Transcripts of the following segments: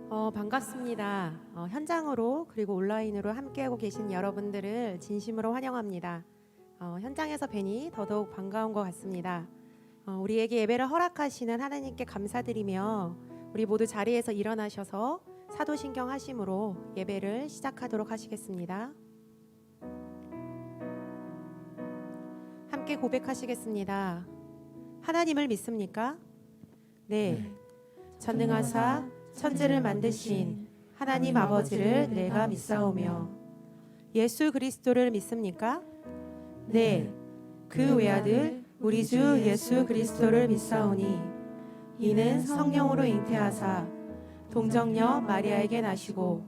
반갑습니다. 현장으로 그리고 온라인으로 함께하고 계신 여러분들을 진심으로 환영합니다. 현장에서 뵈니 더더욱 반가운 것 같습니다. 우리에게 예배를 허락하시는 하나님께 감사드리며 우리 모두 자리에서 일어나셔서 사도신경 하심으로 예배를 시작하도록 하시겠습니다. 함께 고백하시겠습니다. 하나님을 믿습니까? 네. 전능하사 천지를 만드신 하나님 아버지를 내가 믿사오며 예수 그리스도를 믿습니까? 네. 그 외아들 우리 주 예수 그리스도를 믿사오니 이는 성령으로 잉태하사 동정녀 마리아에게 나시고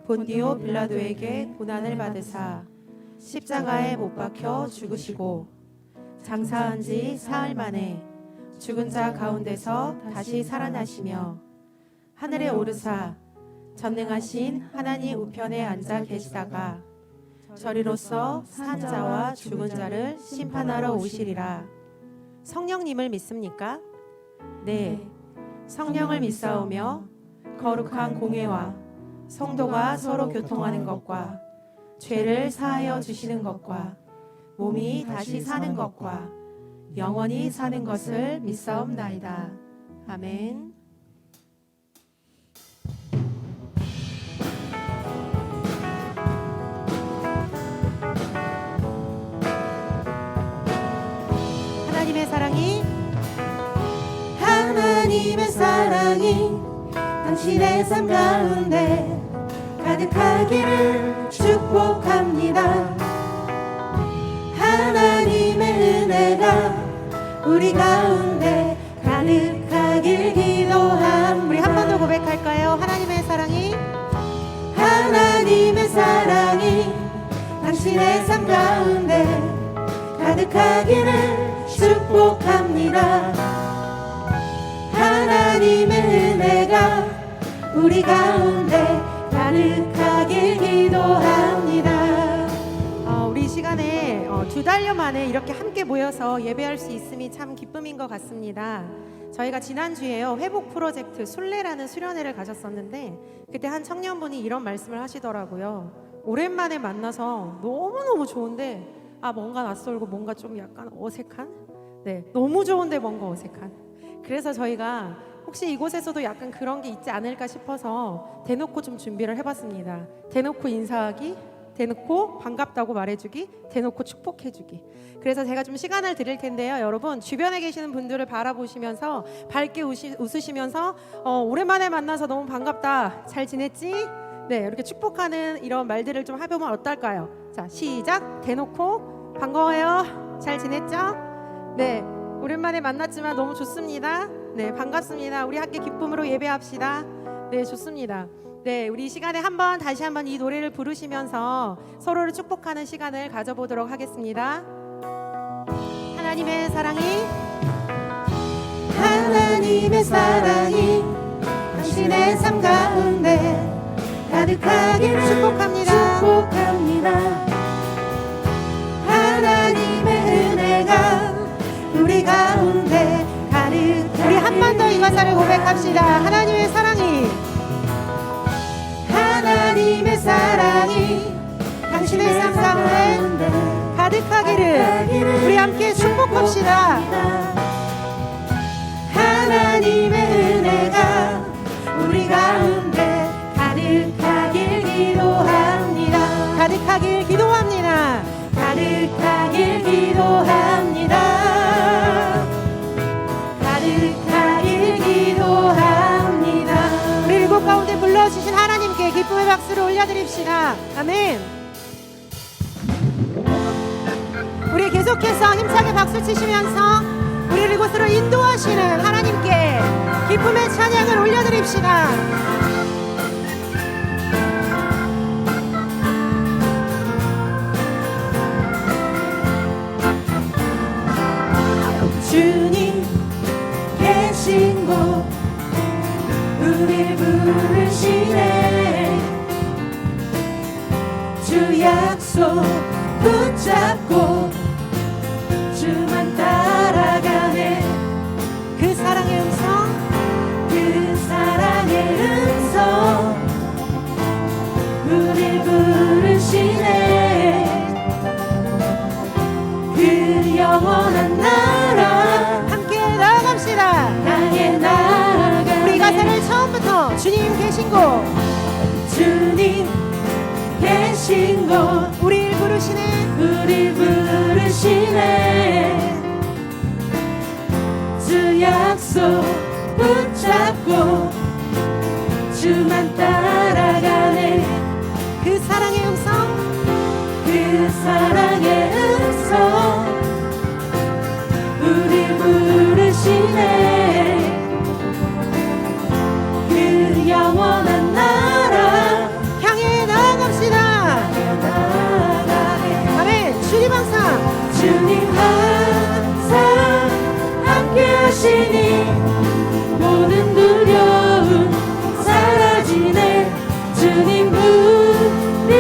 본디오 빌라도에게 고난을 받으사 십자가에 못 박혀 죽으시고 장사한 지 사흘 만에 죽은 자 가운데서 다시 살아나시며 하늘에 오르사 전능하신 하나님 우편에 앉아 계시다가 저리로서 산 자와 죽은 자를 심판하러 오시리라. 성령님을 믿습니까? 네. 성령을 믿사오며 거룩한 공회와 성도가 서로 교통하는 것과 죄를 사하여 주시는 것과 몸이 다시 사는 것과 영원히 사는 것을 믿사옵나이다. 아멘. 하나님의 사랑이 당신의 삶 가운데 가득하기를 축복합니다. 하나님의 은혜가 우리 가운데 가득하길 기도합니다. 우리 한 번 더 고백할까요? 하나님의 사랑이 당신의 삶 가운데 가득하기를 축복합니다. 하나님의 은혜가 우리 가운데 가득하길 기도합니다. 우리 시간에 2달여 만에 이렇게 함께 모여서 예배할 수 있음이 참 기쁨인 것 같습니다. 저희가 지난주에요 회복 프로젝트 순례라는 수련회를 가졌었는데 그때 한 청년분이 이런 말씀을 하시더라고요. 오랜만에 만나서 너무너무 좋은데 뭔가 낯설고 뭔가 좀 약간 어색한? 네, 너무 좋은데 뭔가 어색한. 그래서 저희가 혹시 이곳에서도 약간 그런 게 있지 않을까 싶어서 대놓고 좀 준비를 해봤습니다. 대놓고 인사하기, 대놓고 반갑다고 말해주기, 대놓고 축복해주기. 그래서 제가 좀 시간을 드릴 텐데요. 여러분 주변에 계시는 분들을 바라보시면서 밝게 웃으시면서 오랜만에 만나서 너무 반갑다, 잘 지냈지? 네, 이렇게 축복하는 이런 말들을 좀 해보면 어떨까요? 자, 시작! 대놓고 반가워요, 잘 지냈죠? 네, 오랜만에 만났지만 너무 좋습니다. 네, 반갑습니다. 우리 함께 기쁨으로 예배합시다. 네, 좋습니다. 네, 우리 이 시간에 다시 한번 이 노래를 부르시면서 서로를 축복하는 시간을 가져보도록 하겠습니다. 하나님의 사랑이 당신의 삶 가운데 가득하기를 축복합니다. 하나님의 은혜가 우리 가운데 가득하기를. 우리 한 번 더 이 가사를 고백합시다. 하나님의 사랑이 당신의 삶 가운데 가득하기를. 우리 함께 축복합시다. 하나님의 은혜가 우리 가운데 가득하길 기도합니다. 가득하길 기도합니다. 가득하길 기도합니다. 가득하길 기도합니다. 우리 일곱 가운데 불러주신 하나님께 기쁨의 박수를 올려드립시다. 아멘. 우리 계속해서 힘차게 박수 치시면서 우리를 이곳으로 인도하시는 하나님께 기쁨의 찬양을 올려드립시다. 주님 계신 곳 우릴 부르시네. 주 약속 붙잡고 주만 따라가네. 그 사랑의 음성, 그 사랑의 음성 더 주님 계신 곳 주님 계신 곳 우리를 부르시네 우리 부르시네 주 약속 붙잡고 주만 따라가네 그 사랑의 음성 그 사랑의 음성 우리 부르시네 그 영원한 나라 향해 나아갑시다 나아가네 아멘 주님 항상 주님 항상 함께 하시니 모든 두려움 사라지네 주님 우리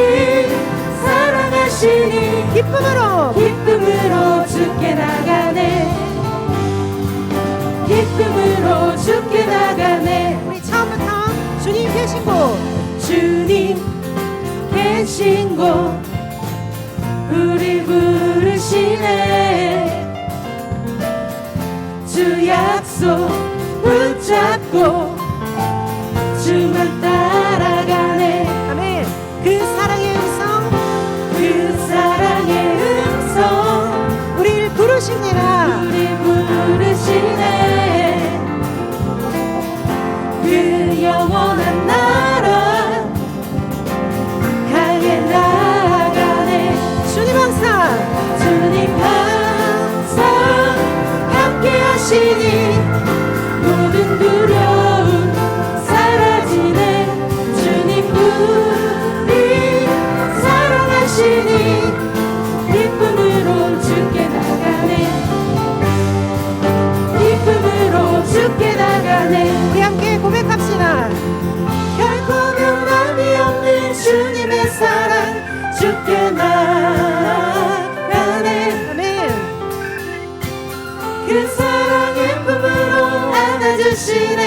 사랑하시니 기쁨으로 주께 나가네 기쁨으로 주께 나가네 우리 처음부터 주님 계신 곳 주님 계신 곳 우리 부르시네 주 약속 붙잡고 주만 따라가네 아멘 그 사랑의 음성 그 사랑의 음성 우리를 부르십니다 우리 부르시네 그 영원한 나라 향해 나아가네 주님 항상 주님 항상 함께 하시니 모든 두려움 사라지네 주님 우리 사랑하시니 기쁨으로 주께 나가네 기쁨으로 주께 나가네 우리 함께 고백합시다 결코 변함이 없는 주님의 사랑 주께 나가네 아멘 그 사랑의 품으로 안아주시네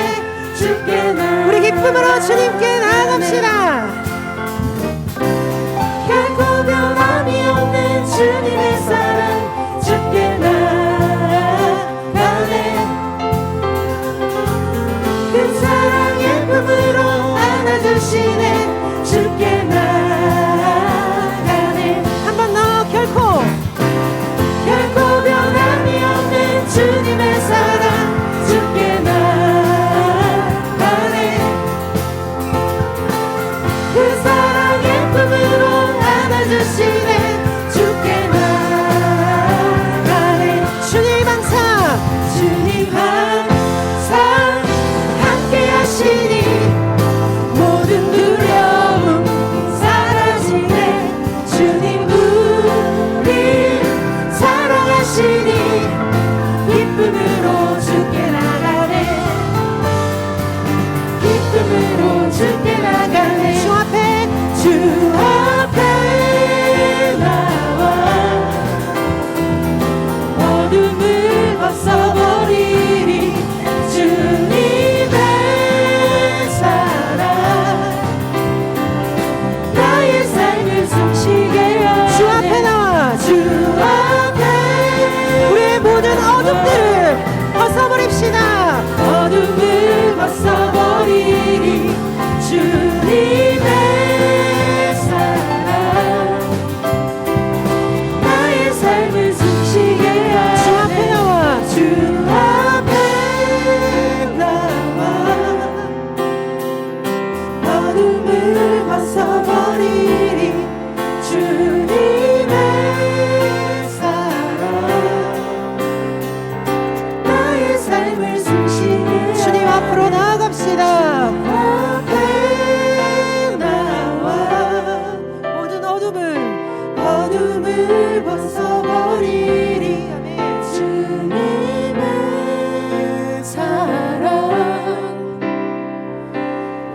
주께 나가네 우리 기쁨으로 주님께 나아갑시다 결코 변함이 없는 주님의 사랑 주께 나가네 그 사랑의 품으로 안아주시네 주께 나가네 한 번 더 결코 결코 변함이 없는 주님의 사랑 주께 나가네 그 사랑의 품으로 안아주시네 주께 나가네 주님 항상 주님 항상 함께 하시니 모든 두려움 사라지네 주님 우리 사랑하시니 기쁨으로 주께 나가네 기쁨으로 주께 나가네 주 앞에 주 앞에 나와 어둠을 벗어버리리 주님의 사랑 나의 삶을 숨쉬게 하네 주 앞에 나와 주 앞에 우리의 모든 어둠들을 벗어버립시다 어둠을 벗어버리리 주님의 사랑 나의 삶을 숨쉬게 하네 주 앞에 나와 주 앞에 나와 어둠을 벗어버리리 주님의 사랑 나의 삶을 숨쉬게 주님 앞으로 나아갑시다 앞에 나와 모든 어둠을 벗어버리리 주님의 사랑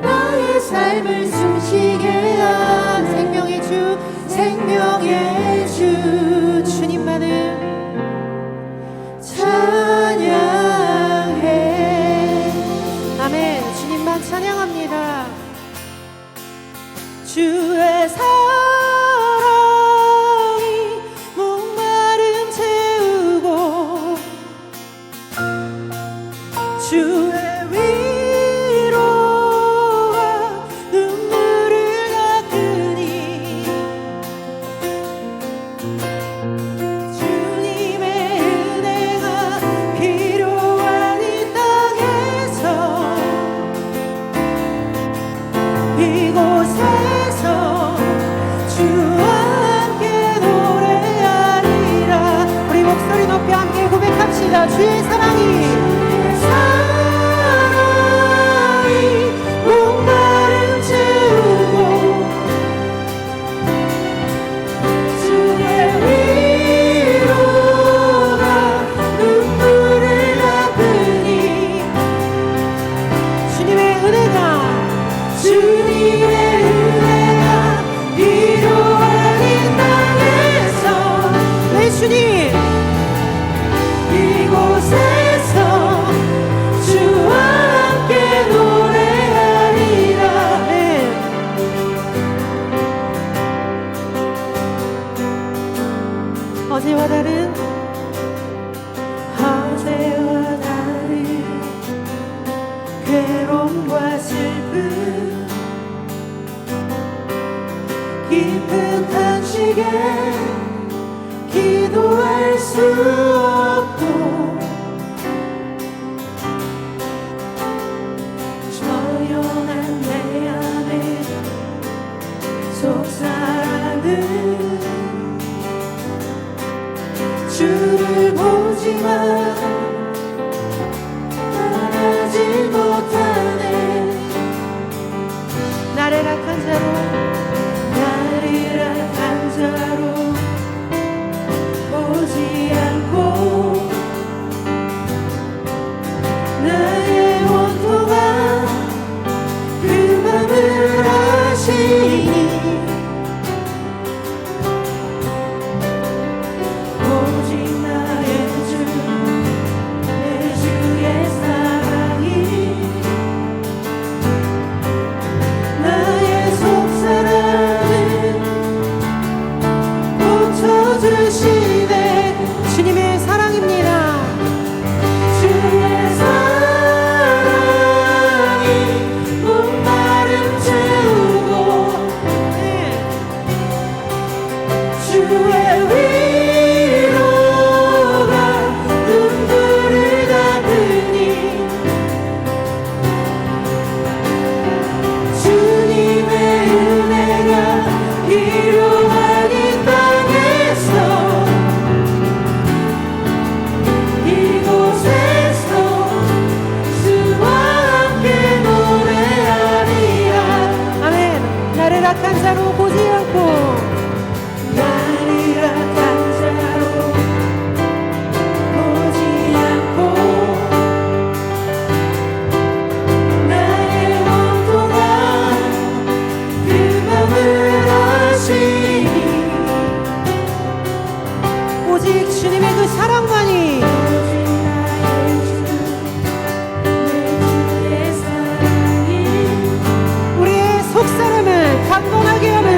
나의 삶을 숨쉬게 하네 생명의 주 생명의 주 주님만을 찬양해 아멘 주님만 찬양합니다 주의 사랑이 목마름 채우고 주의 위로 이곳에서 주와 함께 노래하리라. 우리 목소리 높여 함께 고백합시다. 주의 사랑이 목마름 채우고 주의 위로가 눈물을 닦으니 주님의 은혜가 주님의 은혜가 필요한 이 땅에서 내 주님 이곳에서 주와 함께 노래하리라. 어제와 다른 어제와 다른 괴로움과 슬픔 깊은 탄식에 기도할 수 없고 조용한 내 안에 속삭이는 주를 보지만 떠나지 못하네. 나를 악한 자로 나를 악한 자로 보지 않고 나의 원통한 그 맘을 아시니 오직 나의 주 내 주의 사랑이 나의 속사랑을 고쳐주시네. 주님의 사랑입니다. 주의 사랑이 목마름 채우고 주의 위로가 눈물을 닦으니 주님의 은혜가 필요한 이 땅에서 이곳에서 주와 함께 노래하리라. 아멘. 나를 악한 자로 보지 않고 나를 악한 자로 보지 않고 나의 원통한 그 맘을 아시니 오직 주님의 그 사랑만이 오직 나의 주내 주의 사랑이 우리의 속사람을 강건하게 하며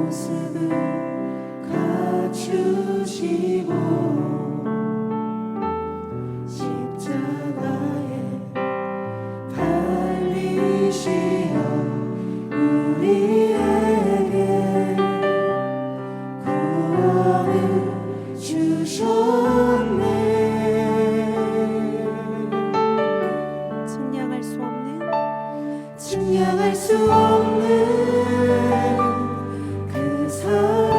모습을 갖추시고 십자가에 달리시어 우리에게 구원을 주셨네. 증량할 수 없는 증량할 수 없는 그 사랑,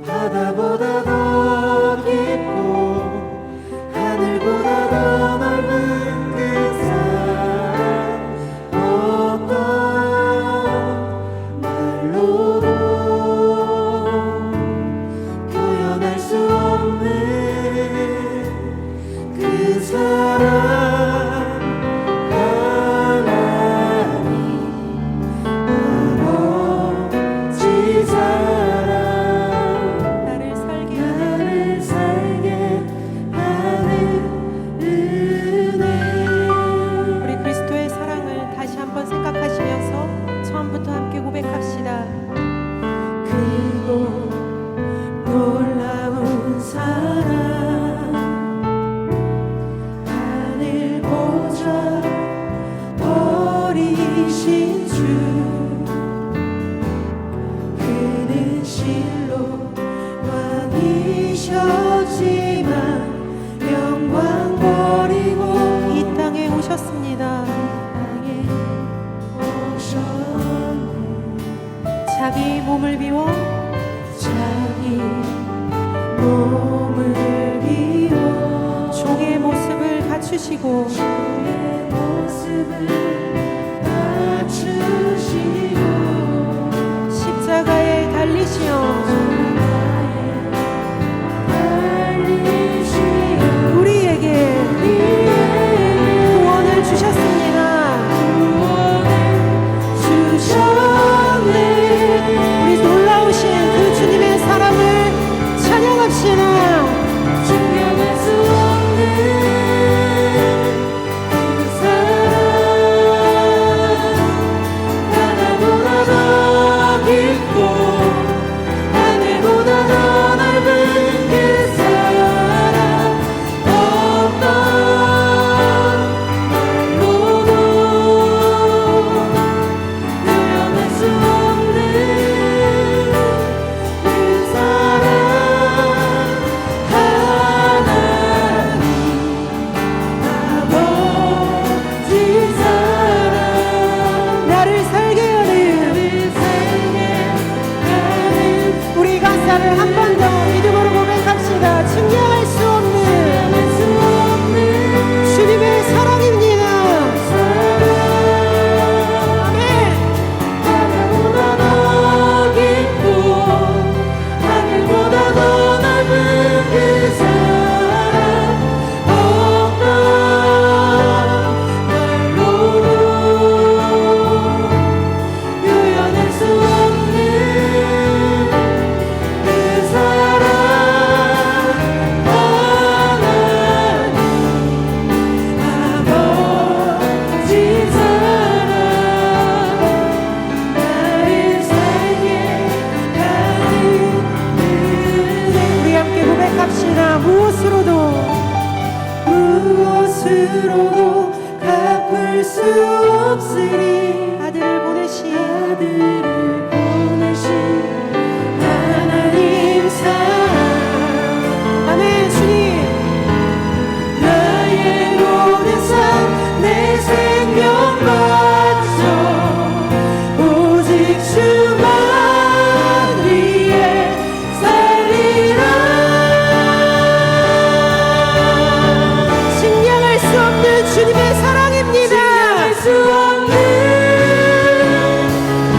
바다보다 더 깊고 하늘보다 더 넓은 그 사랑, 어떤 말로도 표현할 수 없는 그 사랑, 하나님 아버지 사랑, 나를 살게 나를 살게 하는 은혜. 우리 그리스도의 사랑을 다시 한번 생각하시면서 처음부터 함께 고백합시다. 그리고 놀라운 사랑, 하늘 보좌 버리신 주, 그는 실로 왕이셨지만 영광 버리고 이 땅에 오셨습니다. 땅에 오셨네. 자기 몸을 비워 자기 몸을 비워 종의 모습을 갖추시고 주의 모습을 갖추시고 십자가에 달리시어 달리시어 우리에게 구원을 주셨습니다. 구원을 주셨네. 우리 놀라우신 그 주님의 사랑을 찬양합시다. 증명할 수 없는 그 사랑, 바다보다 더 깊고 하늘보다 더 넓은 그 사랑, 어떤 말로도 표현할 수 없는 그 사랑, 하나님 아버지 사랑, 나를 살게 하는 나를 살게 하는 우리 가사를 한 번 더 믿음으로 고백합시다. 증명할 수 없는 수 없는 주님의 사랑입니다. 아멘. 바다보다 더 깊고 하늘보다 더 넓은 그 사랑, 어떤 말로도 표현할 수 없는 그 사랑, 하나님 아버지 사랑, 나를 살게 하는 은혜. 우리 함께 고백합시다. 무엇으로도 무엇으로도 갚을 수 없으리 아들을 보내신 아들을 보내신 하나님 사랑, 아멘. 주님 나의 모든 삶 내 생명 바쳐 오직 주만 위해 살리라. 증량할 수 없는 주님의 사랑입니다. 증명할 수 없는 그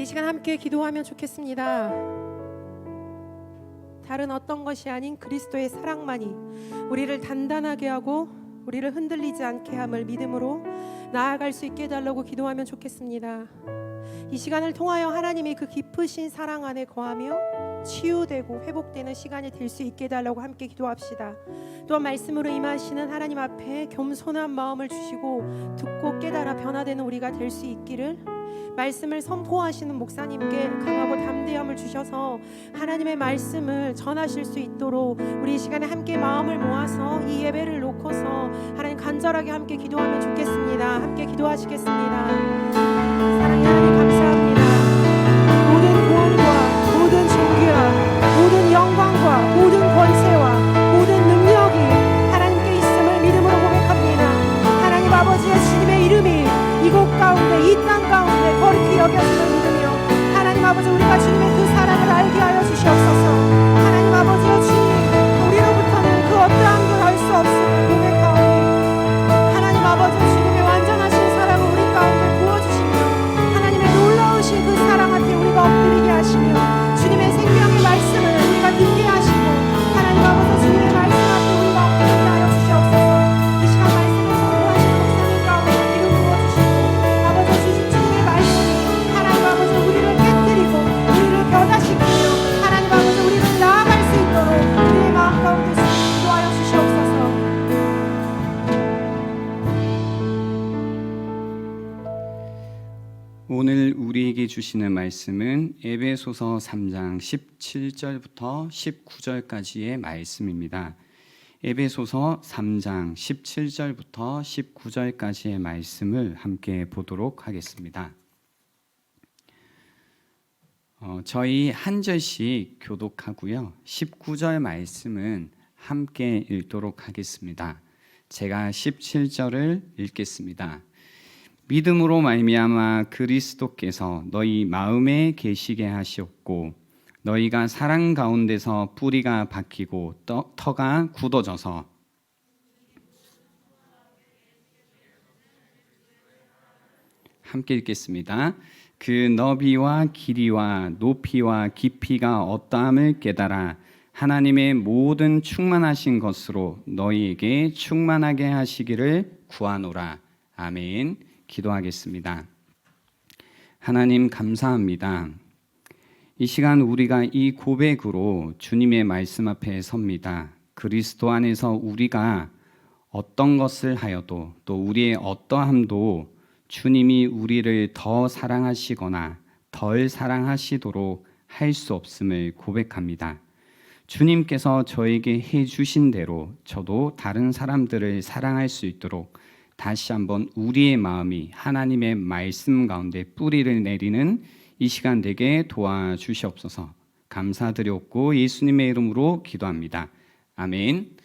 이 시간 함께 기도하면 좋겠습니다. 다른 어떤 것이 아닌 그리스도의 사랑만이 우리를 단단하게 하고 우리를 흔들리지 않게 함을 믿음으로 나아갈 수 있게 해달라고 기도하면 좋겠습니다. 이 시간을 통하여 하나님의 그 깊으신 사랑 안에 거하며 치유되고 회복되는 시간이 될 수 있게 해달라고 함께 기도합시다. 또한 말씀으로 임하시는 하나님 앞에 겸손한 마음을 주시고 듣고 깨달아 변화되는 우리가 될 수 있기를, 말씀을 선포하시는 목사님께 강하고 담대함을 주셔서 하나님의 말씀을 전하실 수 있도록 우리 이 시간에 함께 마음을 모아서 이 예배를 놓고서 하나님 간절하게 함께 기도하면 좋겠습니다. 함께 기도하시겠습니다. 사랑의 하나님 감사합니다. 모든 구원과 모든 존귀와 모든 영광과 모든 권세와 모든 능력이 하나님께 있음을 믿음으로 고백합니다. 하나님 아버지의 주님의 이름이 이곳 가운데 이 땅 가운데 거룩히 여겨짐을 믿으며 하나님 아버지 우리가 주님의 그 사랑을 알게 하여 주시옵소서. 하나님 아버지의 주님, 우리로부터는 그 어떠함도 알 수 없음을 고백하오니 하나님 아버지 주님의 완전하신 사랑을 우리 가운데 부어주시며 하나님의 놀라우신 그 사랑 앞에 우리가 엎드리게 하시며 주님의 생명의 말씀을 우리가 듣게 하시고 하나님 아버지 주님의 말씀 앞에 우리가 엎드리게 하여 주시옵소서. 이 시간 말씀을 선포하시는 목사님 가운데 기름 부어주시고 아버지 주신 주님의 말씀이 하나님 아버지 우리를 깨뜨리고 우리를 변화시키며 하나님 아버지 우리를 나아갈 수 있도록 우리의 마음 가운데 주님 기도하여 주시옵소서. 오늘 우리에게 주시는 말씀은 에베소서 3장 17절부터 19절까지의 말씀입니다. 에베소서 3장 17절부터 19절까지의 말씀을 함께 보도록 하겠습니다. 저희 한 절씩 교독하고요. 19절 말씀은 함께 읽도록 하겠습니다. 제가 17절을 읽겠습니다. 믿음으로 말미암아 그리스도께서 너희 마음에 계시게 하시옵고 너희가 사랑 가운데서 뿌리가 박히고 터가 굳어져서 함께 읽겠습니다. 그 너비와 길이와 높이와 깊이가 어떠함을 깨달아 하나님의 모든 충만하신 것으로 너희에게 충만하게 하시기를 구하노라. 아멘. 기도하겠습니다. 하나님 감사합니다. 이 시간 우리가 이 고백으로 주님의 말씀 앞에 섭니다. 그리스도 안에서 우리가 어떤 것을 하여도 또 우리의 어떠함도 주님이 우리를 더 사랑하시거나 덜 사랑하시도록 할 수 없음을 고백합니다. 주님께서 저에게 해주신 대로 저도 다른 사람들을 사랑할 수 있도록 다시 한번 우리의 마음이 하나님의 말씀 가운데 뿌리를 내리는 이 시간 되게 도와주시옵소서. 감사드렸고 예수님의 이름으로 기도합니다. 아멘.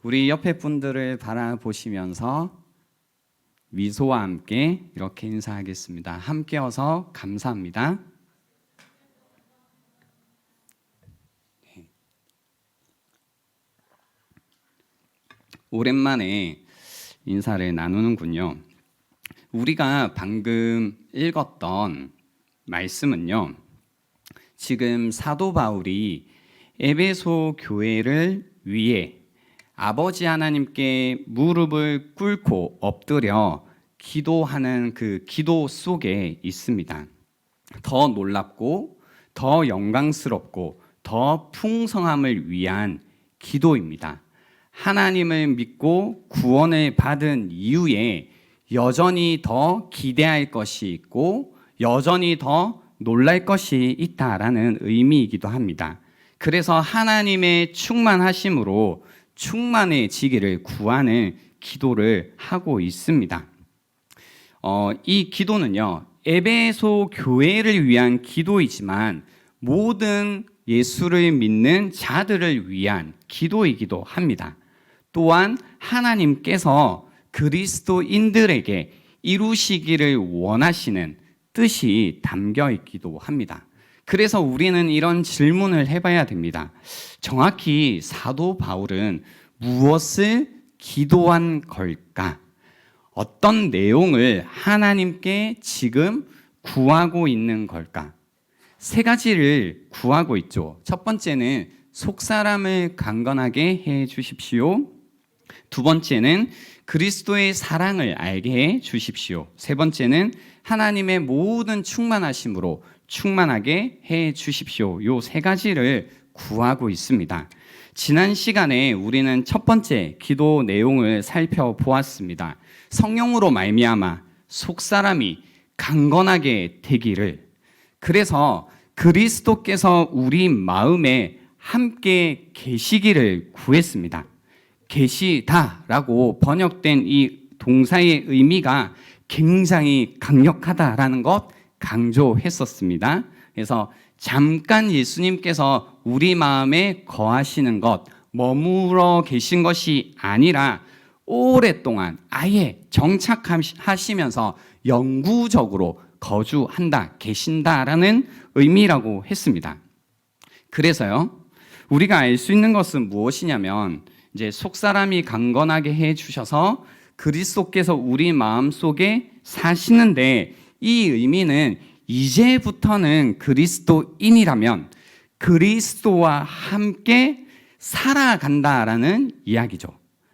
우리 옆에 분들을 바라보시면서 미소와 함께 이렇게 인사하겠습니다. 함께 어서 감사합니다. 오랜만에 인사를 나누는군요. 우리가 방금 읽었던 말씀은요, 지금 사도 바울이 에베소 교회를 위해 아버지 하나님께 무릎을 꿇고 엎드려 기도하는 그 기도 속에 있습니다. 더 놀랍고 더 영광스럽고 더 풍성함을 위한 기도입니다. 하나님을 믿고 구원을 받은 이후에 여전히 더 기대할 것이 있고 여전히 더 놀랄 것이 있다라는 의미이기도 합니다. 그래서 하나님의 충만하심으로 충만해지기를 구하는 기도를 하고 있습니다. 이 기도는요, 에베소 교회를 위한 기도이지만 모든 예수를 믿는 자들을 위한 기도이기도 합니다. 또한 하나님께서 그리스도인들에게 이루시기를 원하시는 뜻이 담겨 있기도 합니다. 그래서 우리는 이런 질문을 해봐야 됩니다. 정확히 사도 바울은 무엇을 기도한 걸까? 어떤 내용을 하나님께 지금 구하고 있는 걸까? 세 가지를 구하고 있죠. 첫 번째는 속 사람을 강건하게 해 주십시오. 두 번째는 그리스도의 사랑을 알게 해 주십시오. 세 번째는 하나님의 모든 충만하심으로 충만하게 해 주십시오. 요 세 가지를 구하고 있습니다. 지난 시간에 우리는 첫 번째 기도 내용을 살펴보았습니다. 성령으로 말미암아 속 사람이 강건하게 되기를. 그래서 그리스도께서 우리 마음에 함께 계시기를 구했습니다. 계시다라고 번역된 이 동사의 의미가 굉장히 강력하다라는 것 강조했었습니다. 그래서 잠깐 예수님께서 우리 마음에 거하시는 것, 머물러 계신 것이 아니라 오랫동안 아예 정착하시면서 영구적으로 거주한다, 계신다라는 의미라고 했습니다. 그래서요, 우리가 알 수 있는 것은 무엇이냐면 이제 속사람이 강건하게 해 주셔서 그리스도께서 우리 마음 속에 사시는데, 이 의미는 이제부터는 그리스도인이라면 그리스도와 함께 살아간다라는 이야기죠.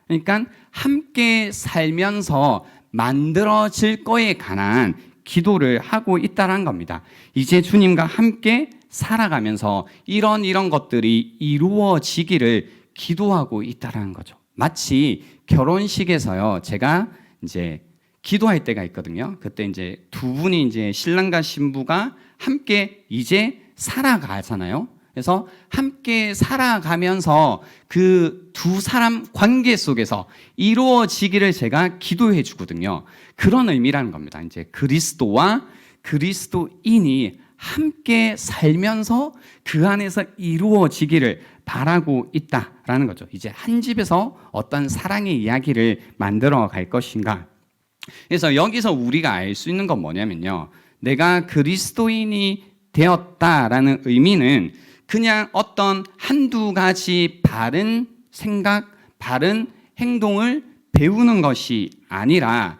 그러니까 함께 살면서 만들어질 거에 관한 기도를 하고 있다는 겁니다. 이제 주님과 함께 살아가면서 이런 것들이 이루어지기를 기도하고 있다는 거죠. 마치 결혼식에서요, 제가 이제 기도할 때가 있거든요. 그때 이제 두 분이 이제 신랑과 신부가 함께 이제 살아가잖아요. 그래서 함께 살아가면서 그 두 사람 관계 속에서 이루어지기를 제가 기도해 주거든요. 그런 의미라는 겁니다. 이제 그리스도와 그리스도인이 함께 살면서 그 안에서 이루어지기를 바라고 있다라는 거죠. 이제 한 집에서 어떤 사랑의 이야기를 만들어 갈 것인가. 그래서 여기서 우리가 알 수 있는 건 뭐냐면요, 내가 그리스도인이 되었다라는 의미는 그냥 어떤 한두 가지 바른 생각, 바른 행동을 배우는 것이 아니라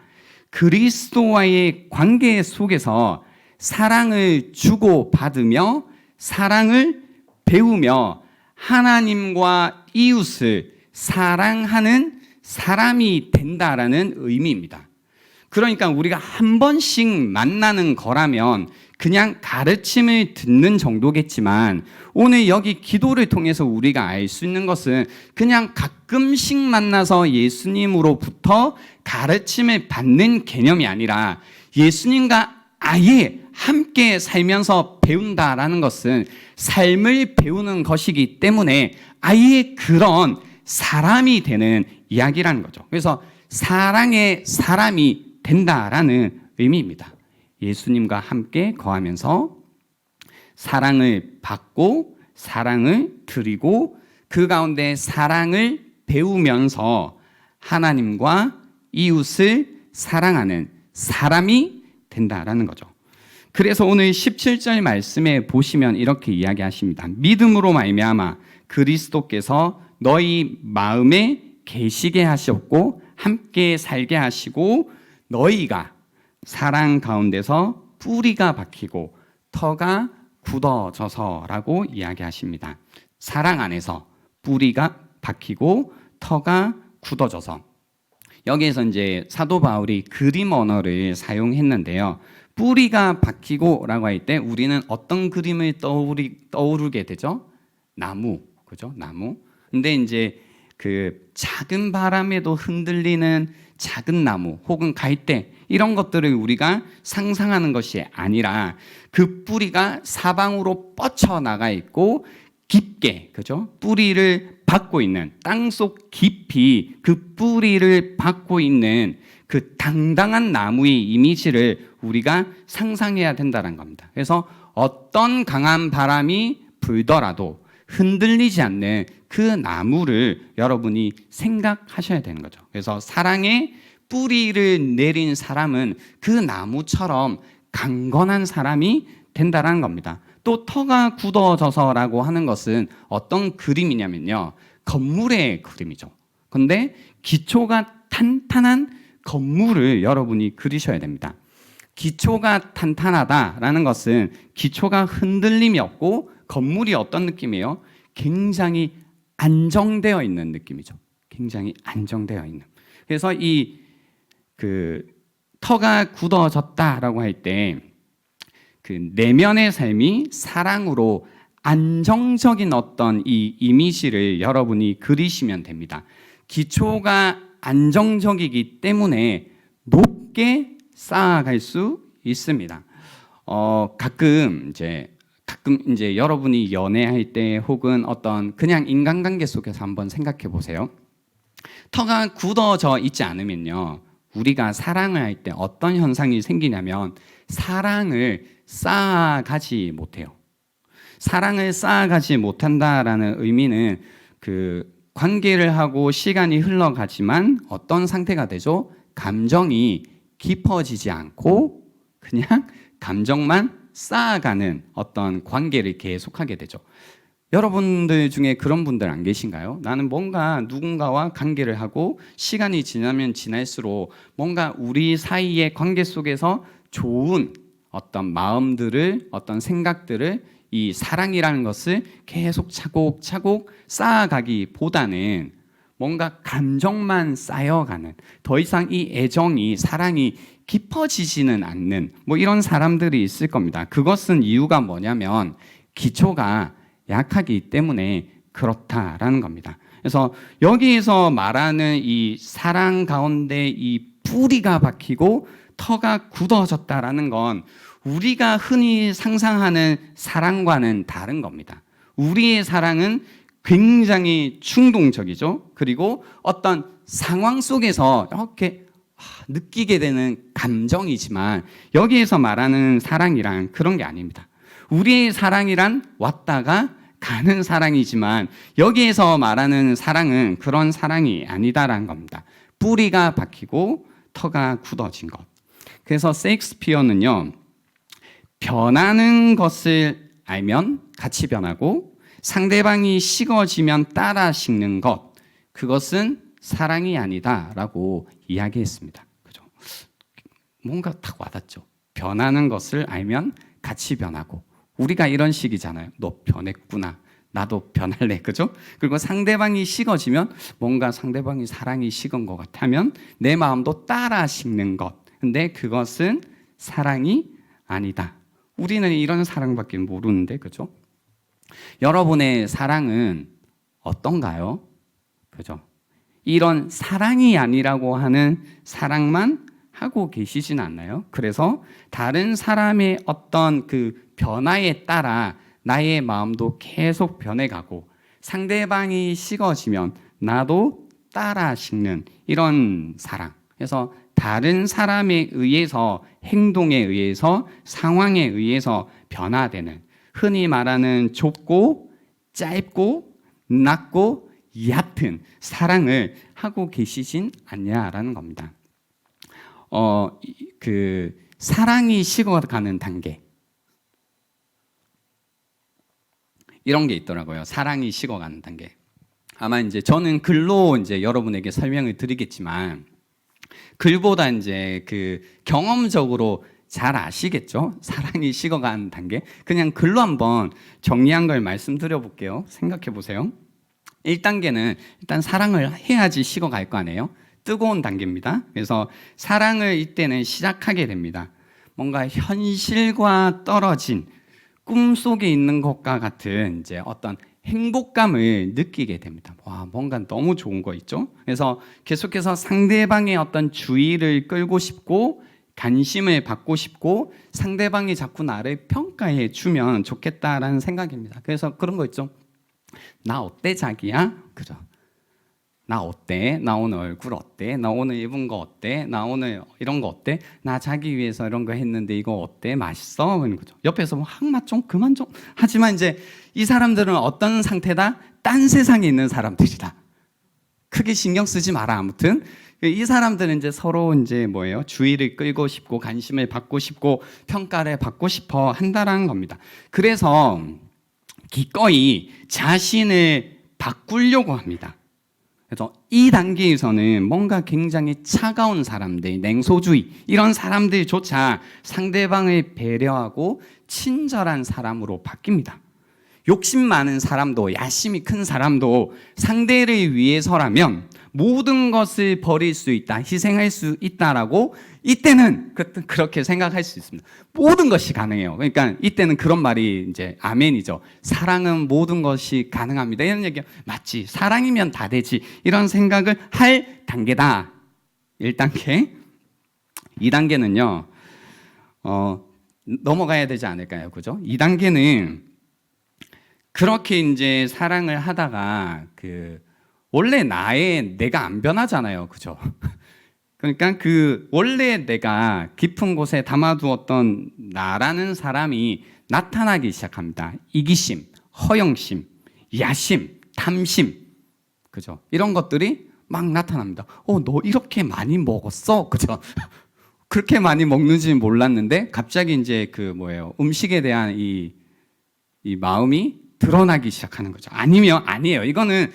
그리스도와의 관계 속에서 사랑을 주고받으며 사랑을 배우며 하나님과 이웃을 사랑하는 사람이 된다라는 의미입니다. 그러니까 우리가 한 번씩 만나는 거라면 그냥 가르침을 듣는 정도겠지만, 오늘 여기 기도를 통해서 우리가 알 수 있는 것은 그냥 가끔씩 만나서 예수님으로부터 가르침을 받는 개념이 아니라 예수님과 아예 함께 살면서 배운다라는 것은 삶을 배우는 것이기 때문에 아예 그런 사람이 되는 이야기라는 거죠. 그래서 사랑의 사람이 된다라는 의미입니다. 예수님과 함께 거하면서 사랑을 받고 사랑을 드리고 그 가운데 사랑을 배우면서 하나님과 이웃을 사랑하는 사람이 된다라는 거죠. 그래서 오늘 17절 말씀에 보시면 이렇게 이야기하십니다. 믿음으로 말미암아 그리스도께서 너희 마음에 계시게 하셨고 함께 살게 하시고 너희가 사랑 가운데서 뿌리가 박히고 터가 굳어져서라고 이야기하십니다. 사랑 안에서 뿌리가 박히고 터가 굳어져서. 여기에서 이제 사도 바울이 그림 언어를 사용했는데요. 뿌리가 박히고라고 할 때 우리는 어떤 그림을 떠오르게 되죠? 나무, 그죠? 나무. 근데 이제 그 작은 바람에도 흔들리는 작은 나무 혹은 갈대, 이런 것들을 우리가 상상하는 것이 아니라 그 뿌리가 사방으로 뻗쳐나가 있고 깊게, 그죠? 뿌리를 받고 있는, 땅속 깊이 그 뿌리를 받고 있는 그 당당한 나무의 이미지를 우리가 상상해야 된다는 겁니다. 그래서 어떤 강한 바람이 불더라도 흔들리지 않는 그 나무를 여러분이 생각하셔야 되는 거죠. 그래서 사랑의 뿌리를 내린 사람은 그 나무처럼 강건한 사람이 된다는 겁니다. 또 터가 굳어져서라고 하는 것은 어떤 그림이냐면요, 건물의 그림이죠. 근데 기초가 탄탄한 건물을 여러분이 그리셔야 됩니다. 기초가 탄탄하다라는 것은 기초가 흔들림이 없고 건물이 어떤 느낌이에요? 굉장히 안정되어 있는 느낌이죠. 굉장히 안정되어 있는. 그래서 이 터가 굳어졌다라고 할 때 그 내면의 삶이 사랑으로 안정적인 어떤 이 이미지를 여러분이 그리시면 됩니다. 기초가 안정적이기 때문에 높게 쌓아갈 수 있습니다. 가끔 이제 여러분이 연애할 때 혹은 어떤 그냥 인간관계 속에서 한번 생각해 보세요. 터가 굳어져 있지 않으면요, 우리가 사랑을 할 때 어떤 현상이 생기냐면 사랑을 쌓아가지 못해요. 사랑을 쌓아가지 못한다라는 의미는 그 관계를 하고 시간이 흘러가지만 어떤 상태가 되죠? 감정이 깊어지지 않고 그냥 감정만 쌓아가는 어떤 관계를 계속하게 되죠. 여러분들 중에 그런 분들 안 계신가요? 나는 뭔가 누군가와 관계를 하고 시간이 지나면 지날수록 뭔가 우리 사이의 관계 속에서 좋은 어떤 마음들을, 어떤 생각들을, 이 사랑이라는 것을 계속 차곡차곡 쌓아가기보다는 뭔가 감정만 쌓여가는, 더 이상 이 애정이, 사랑이 깊어지지는 않는 뭐 이런 사람들이 있을 겁니다. 그것은 이유가 뭐냐면 기초가 약하기 때문에 그렇다라는 겁니다. 그래서 여기에서 말하는 이 사랑 가운데 이 뿌리가 박히고 터가 굳어졌다라는 건 우리가 흔히 상상하는 사랑과는 다른 겁니다. 우리의 사랑은 굉장히 충동적이죠. 그리고 어떤 상황 속에서 이렇게 느끼게 되는 감정이지만 여기에서 말하는 사랑이란 그런 게 아닙니다. 우리의 사랑이란 왔다가 가는 사랑이지만 여기에서 말하는 사랑은 그런 사랑이 아니다라는 겁니다. 뿌리가 박히고 터가 굳어진 것. 그래서 셰익스피어는요, 변하는 것을 알면 같이 변하고 상대방이 식어지면 따라 식는 것, 그것은 사랑이 아니다라고 이야기했습니다. 그죠? 뭔가 딱 와닿죠. 변하는 것을 알면 같이 변하고, 우리가 이런 식이잖아요. 너 변했구나, 나도 변할래, 그죠? 그리고 상대방이 식어지면 뭔가 상대방이 사랑이 식은 것 같으면 내 마음도 따라 식는 것. 근데 그것은 사랑이 아니다. 우리는 이런 사랑밖에 모르는데, 그죠? 여러분의 사랑은 어떤가요? 그죠? 이런 사랑이 아니라고 하는 사랑만 하고 계시진 않나요? 그래서 다른 사람의 어떤 그 변화에 따라 나의 마음도 계속 변해가고 상대방이 식어지면 나도 따라 식는 이런 사랑. 그래서 다른 사람에 의해서, 행동에 의해서, 상황에 의해서 변화되는, 흔히 말하는 좁고 짧고 낮고 얕은 사랑을 하고 계시진 않냐라는 겁니다. 사랑이 식어가는 단계, 이런 게 있더라고요. 사랑이 식어가는 단계. 아마 이제 저는 글로 이제 여러분에게 설명을 드리겠지만, 글보다 이제 그 경험적으로 잘 아시겠죠? 사랑이 식어가는 단계. 그냥 글로 한번 정리한 걸 말씀드려 볼게요. 생각해 보세요. 1단계는 일단 사랑을 해야지 식어갈 거 아니에요? 뜨거운 단계입니다. 그래서 사랑을 이때는 시작하게 됩니다. 뭔가 현실과 떨어진 꿈속에 있는 것과 같은 이제 어떤 행복감을 느끼게 됩니다. 와, 뭔가 너무 좋은 거 있죠? 그래서 계속해서 상대방의 어떤 주의를 끌고 싶고 관심을 받고 싶고 상대방이 자꾸 나를 평가해 주면 좋겠다라는 생각입니다. 그래서 그런 거 있죠? 나 어때 자기야? 그죠? 나 어때? 나 오늘 얼굴 어때? 나 오늘 입은 거 어때? 나 오늘 이런 거 어때? 나 자기 위해서 이런 거 했는데 이거 어때? 맛있어? 그런 거죠. 옆에서 뭐 항마 좀 그만 좀. 하지만 이제 이 사람들은 어떤 상태다? 딴 세상에 있는 사람들이다. 크게 신경 쓰지 마라. 아무튼 이 사람들은 이제 서로 이제 뭐예요? 주의를 끌고 싶고 관심을 받고 싶고 평가를 받고 싶어 한다라는 겁니다. 그래서 기꺼이 자신을 바꾸려고 합니다. 그래서 이 단계에서는 뭔가 굉장히 차가운 사람들, 냉소주의 이런 사람들조차 상대방을 배려하고 친절한 사람으로 바뀝니다. 욕심 많은 사람도, 야심이 큰 사람도 상대를 위해서라면 모든 것을 버릴 수 있다, 희생할 수 있다라고 이때는 그렇게 생각할 수 있습니다. 모든 것이 가능해요. 그러니까 이때는 그런 말이 이제 아멘이죠. 사랑은 모든 것이 가능합니다. 이런 얘기가 맞지. 사랑이면 다 되지. 이런 생각을 할 단계다. 1단계. 2단계는요. 넘어가야 되지 않을까요? 그죠? 2단계는 그렇게 이제 사랑을 하다가 원래 내가 안 변하잖아요. 그죠? 그러니까 원래 내가 깊은 곳에 담아두었던 나라는 사람이 나타나기 시작합니다. 이기심, 허영심, 야심, 탐심. 그죠? 이런 것들이 막 나타납니다. 너 이렇게 많이 먹었어? 그죠? 그렇게 많이 먹는지 몰랐는데 갑자기 이제 음식에 대한 이 마음이 드러나기 시작하는 거죠. 아니에요. 이거는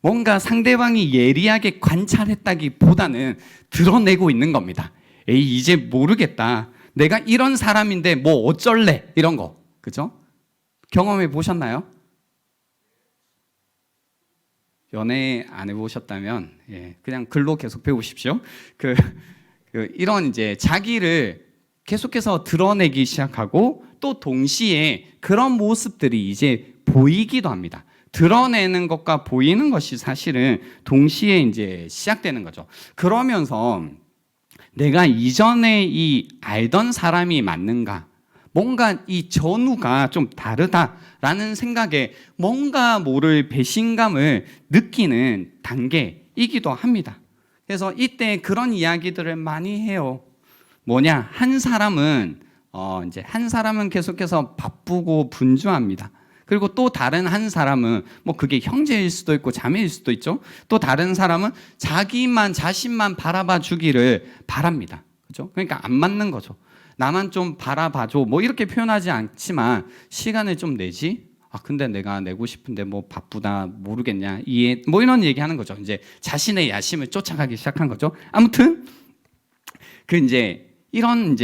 뭔가 상대방이 예리하게 관찰했다기보다는 드러내고 있는 겁니다. 에이, 이제 모르겠다. 내가 이런 사람인데 뭐 어쩔래? 이런 거. 그죠? 경험해 보셨나요? 연애 안 해보셨다면, 그냥 글로 계속 배우십시오. 이런 이제 자기를 계속해서 드러내기 시작하고 또 동시에 그런 모습들이 이제 보이기도 합니다. 드러내는 것과 보이는 것이 사실은 동시에 이제 시작되는 거죠. 그러면서 내가 이전에 이 알던 사람이 맞는가? 뭔가 이 전후가 좀 다르다라는 생각에 뭔가 모를 배신감을 느끼는 단계이기도 합니다. 그래서 이때 그런 이야기들을 많이 해요. 뭐냐? 한 사람은 계속해서 바쁘고 분주합니다. 그리고 또 다른 한 사람은 그게 형제일 수도 있고 자매일 수도 있죠. 또 다른 사람은 자신만 바라봐 주기를 바랍니다. 그죠? 그러니까 안 맞는 거죠. 나만 좀 바라봐줘. 이렇게 표현하지 않지만 시간을 좀 내지. 근데 내가 내고 싶은데 바쁘다 모르겠냐. 이해. 이런 얘기 하는 거죠. 이제 자신의 야심을 쫓아가기 시작한 거죠. 아무튼 이런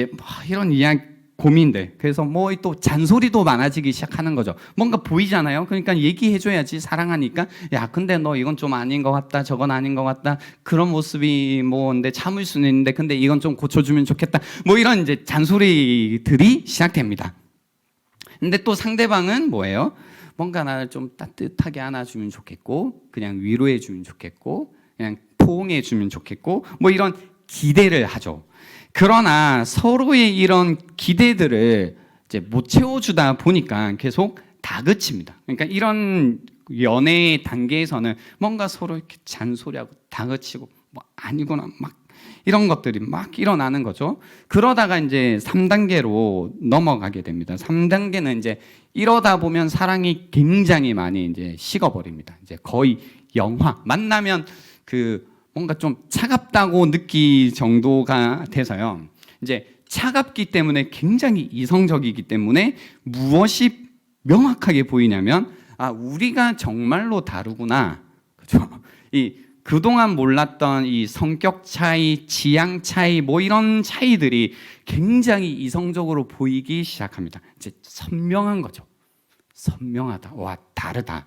이야기 고민들. 그래서 또 잔소리도 많아지기 시작하는 거죠. 뭔가 보이잖아요. 그러니까 얘기해줘야지, 사랑하니까. 야, 근데 너 이건 좀 아닌 것 같다. 저건 아닌 것 같다. 그런 모습이 근데 참을 수는 있는데, 근데 이건 좀 고쳐주면 좋겠다. 이런 이제 잔소리들이 시작됩니다. 근데 또 상대방은 뭐예요? 뭔가 나를 좀 따뜻하게 안아주면 좋겠고, 그냥 위로해주면 좋겠고, 그냥 포옹해주면 좋겠고, 이런 기대를 하죠. 그러나 서로의 이런 기대들을 이제 못 채워주다 보니까 계속 다그칩니다. 그러니까 이런 연애의 단계에서는 뭔가 서로 이렇게 잔소리하고 다그치고 아니구나 이런 것들이 막 일어나는 거죠. 그러다가 이제 3단계로 넘어가게 됩니다. 3단계는 이제 이러다 보면 사랑이 굉장히 많이 이제 식어버립니다. 이제 거의 영화 만나면 뭔가 좀 차갑다고 느낄 정도가 돼서요. 이제 차갑기 때문에 굉장히 이성적이기 때문에 무엇이 명확하게 보이냐면 우리가 정말로 다르구나. 그죠? 그동안 몰랐던 이 성격 차이, 지향 차이 이런 차이들이 굉장히 이성적으로 보이기 시작합니다. 이제 선명한 거죠. 선명하다. 와, 다르다.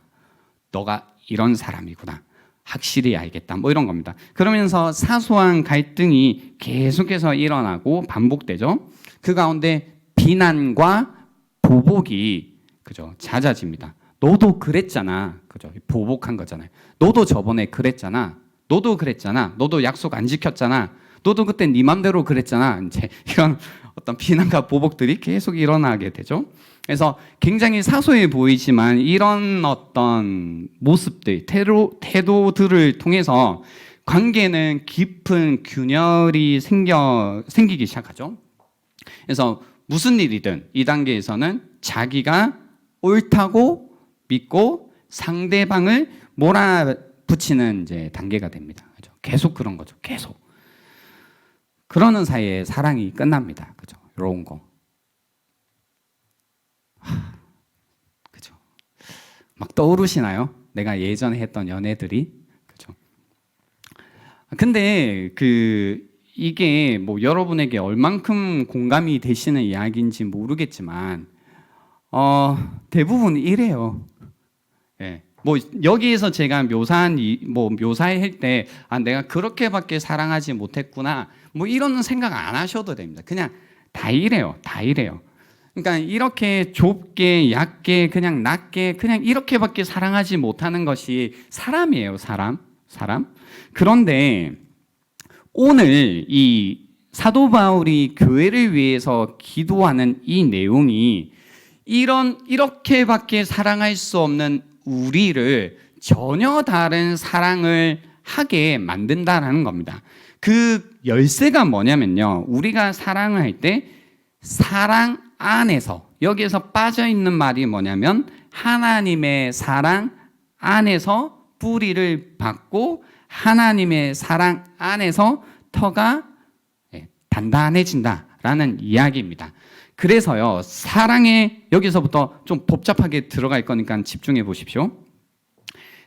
너가 이런 사람이구나. 확실히 알겠다. 이런 겁니다. 그러면서 사소한 갈등이 계속해서 일어나고 반복되죠. 그 가운데 비난과 보복이 잦아집니다. 너도 그랬잖아. 그죠? 보복한 거잖아요. 너도 저번에 그랬잖아. 너도 그랬잖아. 너도 약속 안 지켰잖아. 너도 그때 네 맘대로 그랬잖아. 이제 이런 어떤 비난과 보복들이 계속 일어나게 되죠. 그래서 굉장히 사소해 보이지만 이런 어떤 모습들, 태도들을 통해서 관계는 깊은 균열이 생기기 시작하죠. 그래서 무슨 일이든 이 단계에서는 자기가 옳다고 믿고 상대방을 몰아붙이는 이제 단계가 됩니다. 그죠? 계속 그런 거죠. 계속. 그러는 사이에 사랑이 끝납니다. 그죠? 이런 거. 그죠? 막 떠오르시나요? 내가 예전에 했던 연애들이. 그죠? 근데 이게 뭐 여러분에게 얼만큼 공감이 되시는 이야기인지 모르겠지만 대부분 이래요. 예. 뭐 여기에서 제가 묘사할 때 내가 그렇게밖에 사랑하지 못했구나 뭐 이런 생각 안 하셔도 됩니다. 그냥 다 이래요. 그러니까 이렇게 좁게 얕게 그냥 낮게 그냥 이렇게밖에 사랑하지 못하는 것이 사람이에요. 사람. 그런데 오늘 이 사도 바울이 교회를 위해서 기도하는 이 내용이 이렇게밖에 사랑할 수 없는 우리를 전혀 다른 사랑을 하게 만든다라는 겁니다. 그 열쇠가 뭐냐면요. 우리가 사랑을 할 때 사랑 안에서, 여기에서 빠져 있는 말이 뭐냐면 하나님의 사랑 안에서 뿌리를 받고 하나님의 사랑 안에서 터가 단단해진다라는 이야기입니다. 그래서요, 사랑에 여기서부터 좀 복잡하게 들어갈 거니까 집중해 보십시오.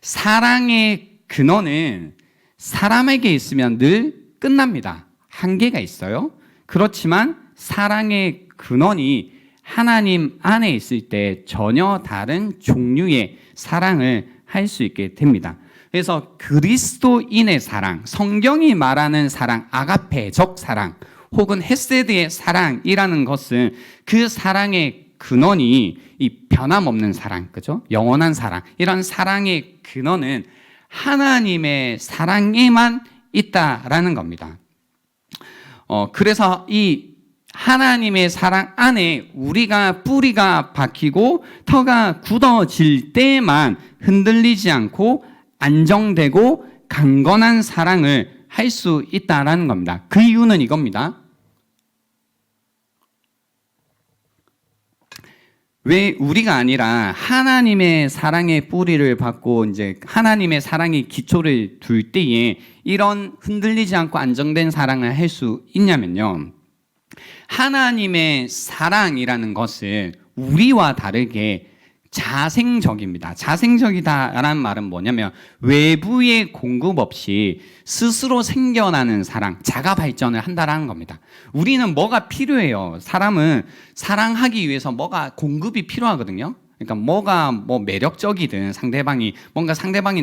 사랑의 근원은 사람에게 있으면 늘 끝납니다. 한계가 있어요. 그렇지만 사랑의 근원이 하나님 안에 있을 때 전혀 다른 종류의 사랑을 할 수 있게 됩니다. 그래서 그리스도인의 사랑, 성경이 말하는 사랑, 아가페적 사랑, 혹은 헤세드의 사랑이라는 것은 그 사랑의 근원이 이 변함없는 사랑, 그죠? 영원한 사랑. 이런 사랑의 근원은 하나님의 사랑에만 있다라는 겁니다. 그래서 이 하나님의 사랑 안에 우리가 뿌리가 박히고 터가 굳어질 때만 흔들리지 않고 안정되고 강건한 사랑을 할 수 있다라는 겁니다. 그 이유는 이겁니다. 왜 우리가 아니라 하나님의 사랑의 뿌리를 받고 이제 하나님의 사랑의 기초를 둘 때에 이런 흔들리지 않고 안정된 사랑을 할 수 있냐면요. 하나님의 사랑이라는 것은 우리와 다르게 자생적입니다. 자생적이다라는 말은 뭐냐면 외부의 공급 없이 스스로 생겨나는 사랑, 자가 발전을 한다라는 겁니다. 우리는 뭐가 필요해요? 사람은 사랑하기 위해서 뭐가 공급이 필요하거든요. 그러니까 뭐가 매력적이든 상대방이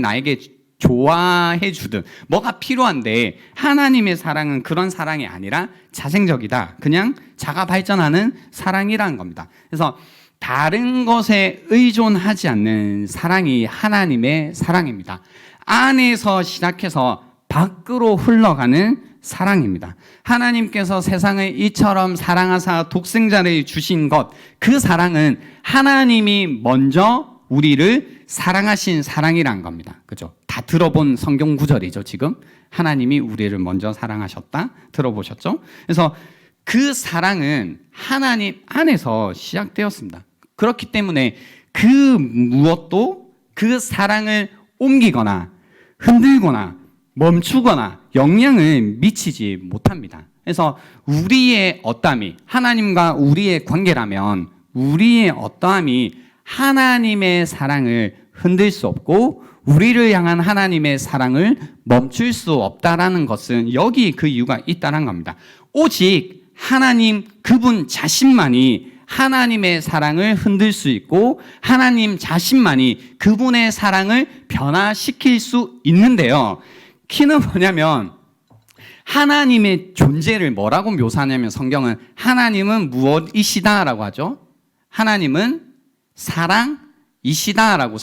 나에게 좋아해 주든 뭐가 필요한데 하나님의 사랑은 그런 사랑이 아니라 자생적이다. 그냥 자가 발전하는 사랑이라는 겁니다. 그래서 다른 것에 의존하지 않는 사랑이 하나님의 사랑입니다. 안에서 시작해서 밖으로 흘러가는 사랑입니다. 하나님께서 세상을 이처럼 사랑하사 독생자를 주신 것, 그 사랑은 하나님이 먼저 우리를 사랑하신 사랑이란 겁니다. 그죠? 다 들어본 성경 구절이죠, 지금. 하나님이 우리를 먼저 사랑하셨다. 들어보셨죠? 그래서 그 사랑은 하나님 안에서 시작되었습니다. 그렇기 때문에 그 무엇도 그 사랑을 옮기거나 흔들거나 멈추거나 영향을 미치지 못합니다. 그래서 우리의 어떠함이 하나님과 우리의 관계라면 우리의 어떠함이 하나님의 사랑을 흔들 수 없고 우리를 향한 하나님의 사랑을 멈출 수 없다라는 것은 여기 그 이유가 있다는 겁니다. 오직 하나님 그분 자신만이 하나님의 사랑을 흔들 수 있고 하나님 자신만이 그분의 사랑을 변화시킬 수 있는데요. 키는 뭐냐면 하나님의 존재를 뭐라고 묘사하냐면 성경은 하나님은 무엇이시다라고 하죠. 하나님은 사랑이시다라고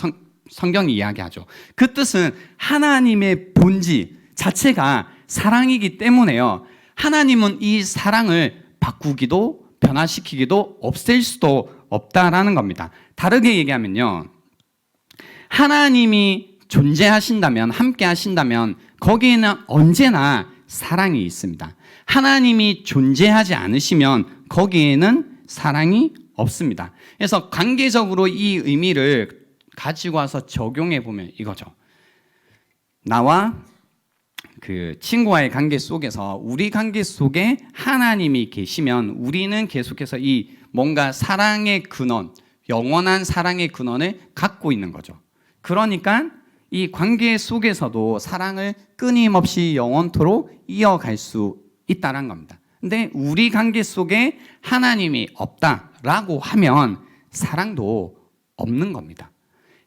성경이 이야기하죠. 그 뜻은 하나님의 본질 자체가 사랑이기 때문에요. 하나님은 이 사랑을 바꾸기도 변화시키기도 없앨 수도 없다라는 겁니다. 다르게 얘기하면요. 하나님이 존재하신다면, 함께 하신다면 거기에는 언제나 사랑이 있습니다. 하나님이 존재하지 않으시면 거기에는 사랑이 없습니다. 그래서 관계적으로 이 의미를 가지고 와서 적용해 보면 이거죠. 나와 그 친구와의 관계 속에서 우리 관계 속에 하나님이 계시면 우리는 계속해서 이 뭔가 사랑의 근원, 영원한 사랑의 근원을 갖고 있는 거죠. 그러니까 이 관계 속에서도 사랑을 끊임없이 영원토록 이어갈 수 있다는 겁니다. 근데 우리 관계 속에 하나님이 없다라고 하면 사랑도 없는 겁니다.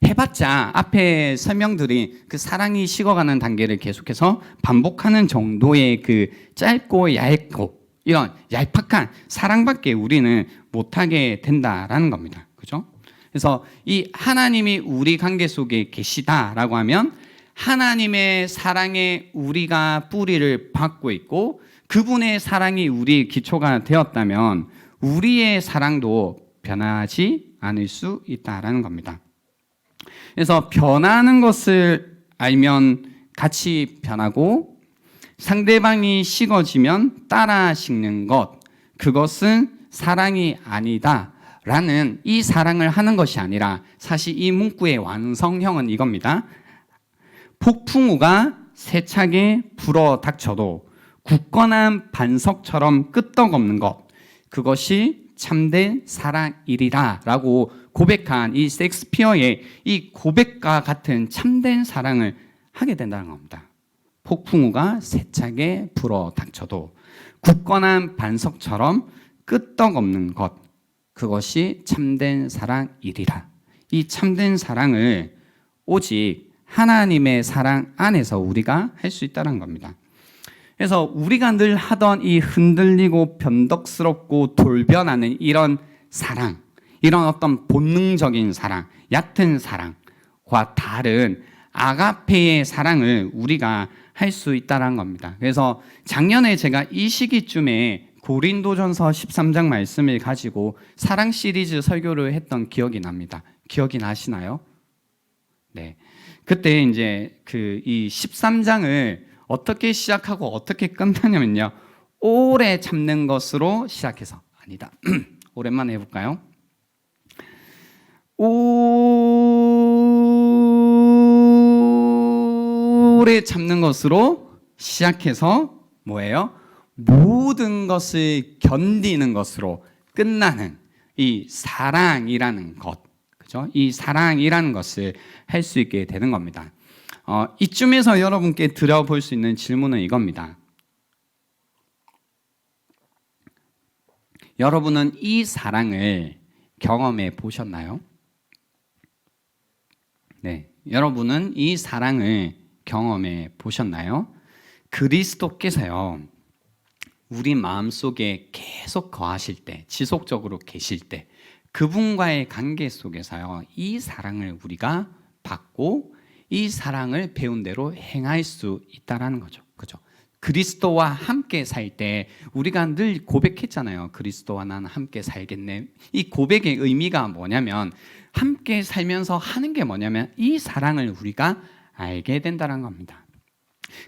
해봤자 앞에 설명드린 그 사랑이 식어가는 단계를 계속해서 반복하는 정도의 그 짧고 얇고 이런 얄팍한 사랑밖에 우리는 못하게 된다라는 겁니다. 그죠? 그래서 이 하나님이 우리 관계 속에 계시다라고 하면 하나님의 사랑에 우리가 뿌리를 받고 있고 그분의 사랑이 우리의 기초가 되었다면 우리의 사랑도 변하지 않을 수 있다라는 겁니다. 그래서 변하는 것을 알면 같이 변하고 상대방이 식어지면 따라 식는 것, 그것은 사랑이 아니다라는 이 사랑을 하는 것이 아니라 사실 이 문구의 완성형은 이겁니다. 폭풍우가 세차게 불어 닥쳐도 굳건한 반석처럼 끄떡없는 것, 그것이 참된 사랑이리라 라고 고백한 이 셰익스피어의 이 고백과 같은 참된 사랑을 하게 된다는 겁니다. 폭풍우가 세차게 불어 닥쳐도 굳건한 반석처럼 끄떡없는 것, 그것이 참된 사랑이리라. 이 참된 사랑을 오직 하나님의 사랑 안에서 우리가 할 수 있다는 겁니다. 그래서 우리가 늘 하던 이 흔들리고 변덕스럽고 돌변하는 이런 사랑, 이런 어떤 본능적인 사랑, 얕은 사랑과 다른 아가페의 사랑을 우리가 할 수 있다는 겁니다. 그래서 작년에 제가 이 시기쯤에 고린도전서 13장 말씀을 가지고 사랑 시리즈 설교를 했던 기억이 납니다. 기억이 나시나요? 네. 그때 이제 이 13장을 어떻게 시작하고 어떻게 끝나냐면요. 오래 참는 것으로 시작해서 아니다. 오랜만에 해볼까요? 오래 참는 것으로 시작해서 뭐예요? 모든 것을 견디는 것으로 끝나는 이 사랑이라는 것, 그죠? 이 사랑이라는 것을 할 수 있게 되는 겁니다. 이쯤에서 여러분께 드려볼 수 있는 질문은 이겁니다. 여러분은 이 사랑을 경험해 보셨나요? 네, 여러분은 이 사랑을 경험해 보셨나요? 그리스도께서요, 우리 마음속에 계속 거하실 때, 지속적으로 계실 때, 그분과의 관계 속에서요, 이 사랑을 우리가 받고 이 사랑을 배운 대로 행할 수 있다라는 거죠. 그죠? 그리스도와 함께 살 때 우리가 늘 고백했잖아요. 그리스도와 나는 함께 살겠네. 이 고백의 의미가 뭐냐면 함께 살면서 하는 게 뭐냐면 이 사랑을 우리가 알게 된다는 겁니다.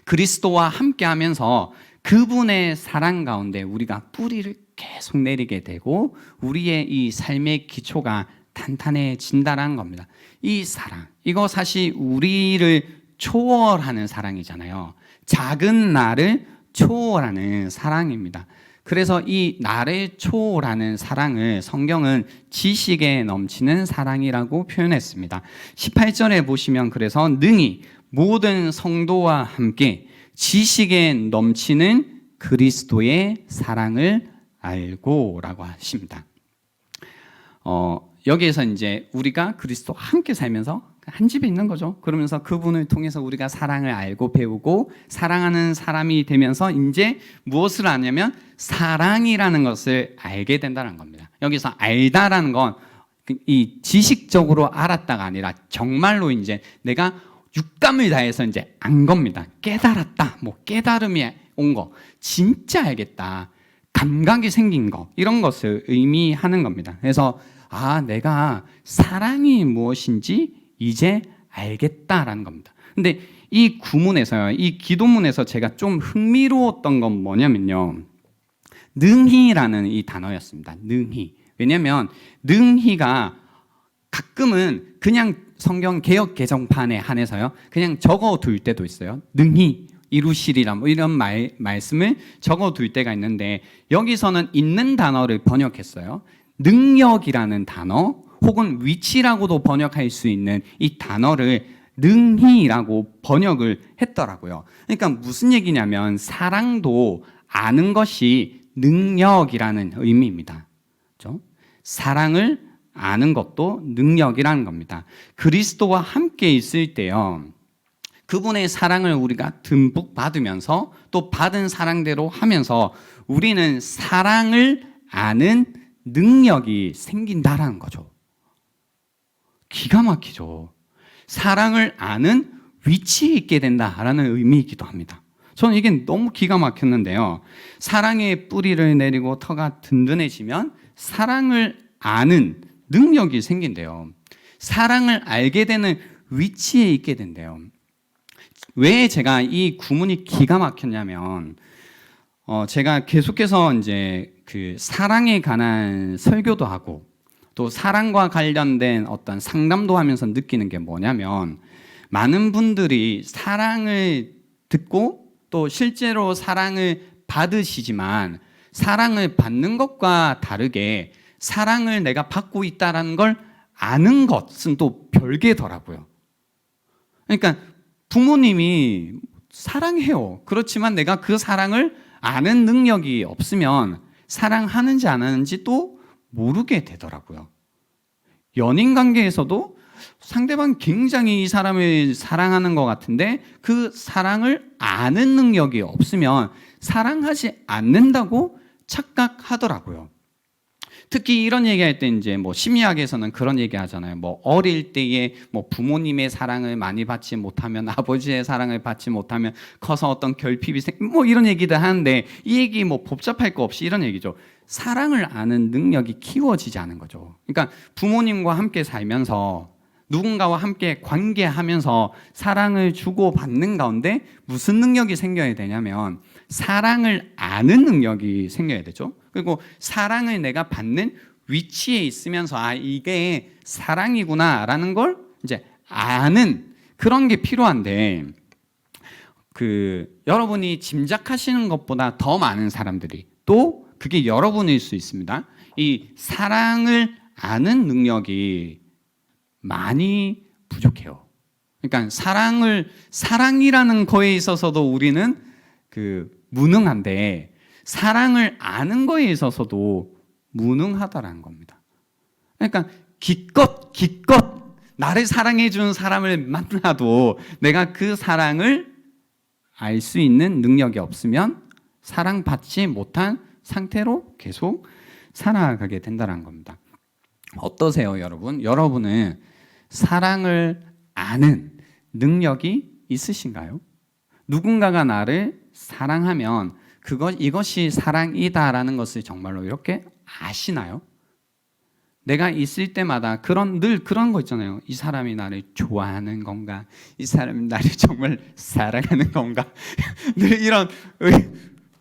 그리스도와 함께 하면서 그분의 사랑 가운데 우리가 뿌리를 계속 내리게 되고 우리의 이 삶의 기초가 탄탄해진다는 겁니다. 이 사랑, 이거 사실 우리를 초월하는 사랑이잖아요. 작은 나를 초월하는 사랑입니다. 그래서 이 나를 초월하는 사랑을 성경은 지식에 넘치는 사랑이라고 표현했습니다. 18절에 보시면 그래서 능히 모든 성도와 함께 지식에 넘치는 그리스도의 사랑을 알고라고 하십니다. 여기에서 이제 우리가 그리스도와 함께 살면서 한 집에 있는 거죠. 그러면서 그분을 통해서 우리가 사랑을 알고 배우고 사랑하는 사람이 되면서 이제 무엇을 아냐면 사랑이라는 것을 알게 된다는 겁니다. 여기서 알다라는 건 이 지식적으로 알았다가 아니라 정말로 이제 내가 육감을 다해서 이제 안 겁니다. 깨달았다. 뭐 깨달음이 온 거. 진짜 알겠다. 감각이 생긴 거. 이런 것을 의미하는 겁니다. 그래서 내가 사랑이 무엇인지 이제 알겠다라는 겁니다. 근데 이 구문에서요, 이 기도문에서 제가 좀 흥미로웠던 건 뭐냐면요. 능히라는 이 단어였습니다. 능히. 왜냐면 능히가 가끔은 그냥 성경 개역 개정판에 한해서요, 그냥 적어둘 때도 있어요. 능히 이루시리라 뭐 이런 말씀을 적어둘 때가 있는데 여기서는 있는 단어를 번역했어요. 능력이라는 단어 혹은 위치라고도 번역할 수 있는 이 단어를 능히라고 번역을 했더라고요. 그러니까 무슨 얘기냐면 사랑도 아는 것이 능력이라는 의미입니다. 그렇죠? 사랑을 아는 것도 능력이라는 겁니다. 그리스도와 함께 있을 때요, 그분의 사랑을 우리가 듬뿍 받으면서 또 받은 사랑대로 하면서 우리는 사랑을 아는 능력이 생긴다라는 거죠. 기가 막히죠. 사랑을 아는 위치에 있게 된다라는 의미이기도 합니다. 저는 이게 너무 기가 막혔는데요. 사랑의 뿌리를 내리고 터가 든든해지면 사랑을 아는 능력이 생긴대요. 사랑을 알게 되는 위치에 있게 된대요. 왜 제가 이 구문이 기가 막혔냐면, 제가 계속해서 이제 그 사랑에 관한 설교도 하고 또 사랑과 관련된 어떤 상담도 하면서 느끼는 게 뭐냐면, 많은 분들이 사랑을 듣고 또 실제로 사랑을 받으시지만 사랑을 받는 것과 다르게 사랑을 내가 받고 있다는 걸 아는 것은 또 별개더라고요. 그러니까 부모님이 사랑해요. 그렇지만 내가 그 사랑을 아는 능력이 없으면 사랑하는지 안 하는지 또 모르게 되더라고요. 연인 관계에서도 상대방 굉장히 이 사람을 사랑하는 것 같은데 그 사랑을 아는 능력이 없으면 사랑하지 않는다고 착각하더라고요. 특히 이런 얘기할 때 이제 뭐 심리학에서는 그런 얘기 하잖아요. 뭐 어릴 때에 뭐 부모님의 사랑을 많이 받지 못하면, 아버지의 사랑을 받지 못하면 커서 어떤 결핍이 뭐 이런 얘기들 하는데, 이 얘기 뭐 복잡할 거 없이 이런 얘기죠. 사랑을 아는 능력이 키워지지 않은 거죠. 그러니까 부모님과 함께 살면서 누군가와 함께 관계하면서 사랑을 주고받는 가운데 무슨 능력이 생겨야 되냐면 사랑을 아는 능력이 생겨야 되죠. 그리고 사랑을 내가 받는 위치에 있으면서 이게 사랑이구나라는 걸 이제 아는 그런 게 필요한데, 여러분이 짐작하시는 것보다 더 많은 사람들이, 또 그게 여러분일 수 있습니다. 이 사랑을 아는 능력이 많이 부족해요. 그러니까 사랑이라는 거에 있어서도 우리는 무능한데 사랑을 아는 거에 있어서도 무능하다라는 겁니다. 그러니까 기껏 나를 사랑해 주는 사람을 만나도 내가 그 사랑을 알 수 있는 능력이 없으면 사랑받지 못한 상태로 계속 살아가게 된다는 겁니다. 어떠세요, 여러분? 여러분은 사랑을 아는 능력이 있으신가요? 누군가가 나를 사랑하면 이것이 사랑이다라는 것을 정말로 이렇게 아시나요? 내가 있을 때마다 늘 그런 거 있잖아요. 이 사람이 나를 좋아하는 건가? 이 사람이 나를 정말 사랑하는 건가? 늘 이런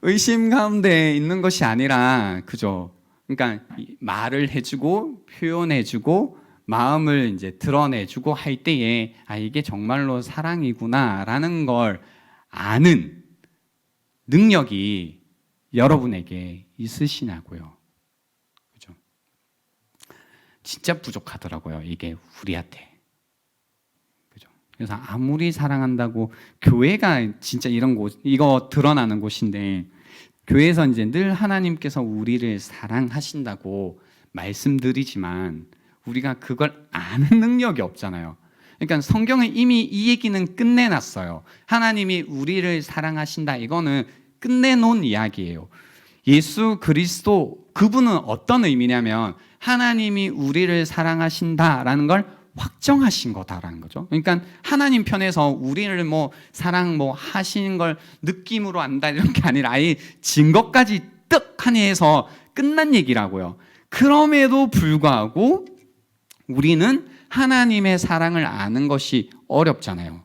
의심 가운데 있는 것이 아니라, 그죠? 그러니까 말을 해주고 표현해주고 마음을 이제 드러내주고 할 때에 이게 정말로 사랑이구나라는 걸 아는 능력이 여러분에게 있으시냐고요. 그죠? 진짜 부족하더라고요. 이게 우리한테. 그죠? 그래서 아무리 사랑한다고, 교회가 진짜 이거 드러나는 곳인데, 교회에서 이제 늘 하나님께서 우리를 사랑하신다고 말씀드리지만 우리가 그걸 아는 능력이 없잖아요. 그러니까 성경은 이미 이 얘기는 끝내놨어요. 하나님이 우리를 사랑하신다, 이거는 끝내놓은 이야기예요. 예수 그리스도, 그분은 어떤 의미냐면 하나님이 우리를 사랑하신다라는 걸 확정하신 거다라는 거죠. 그러니까 하나님 편에서 우리를 사랑 하시는 걸 느낌으로 안다 이런 게 아니라 아예 증거까지 떡하니 해서 끝난 얘기라고요. 그럼에도 불구하고 우리는 하나님의 사랑을 아는 것이 어렵잖아요.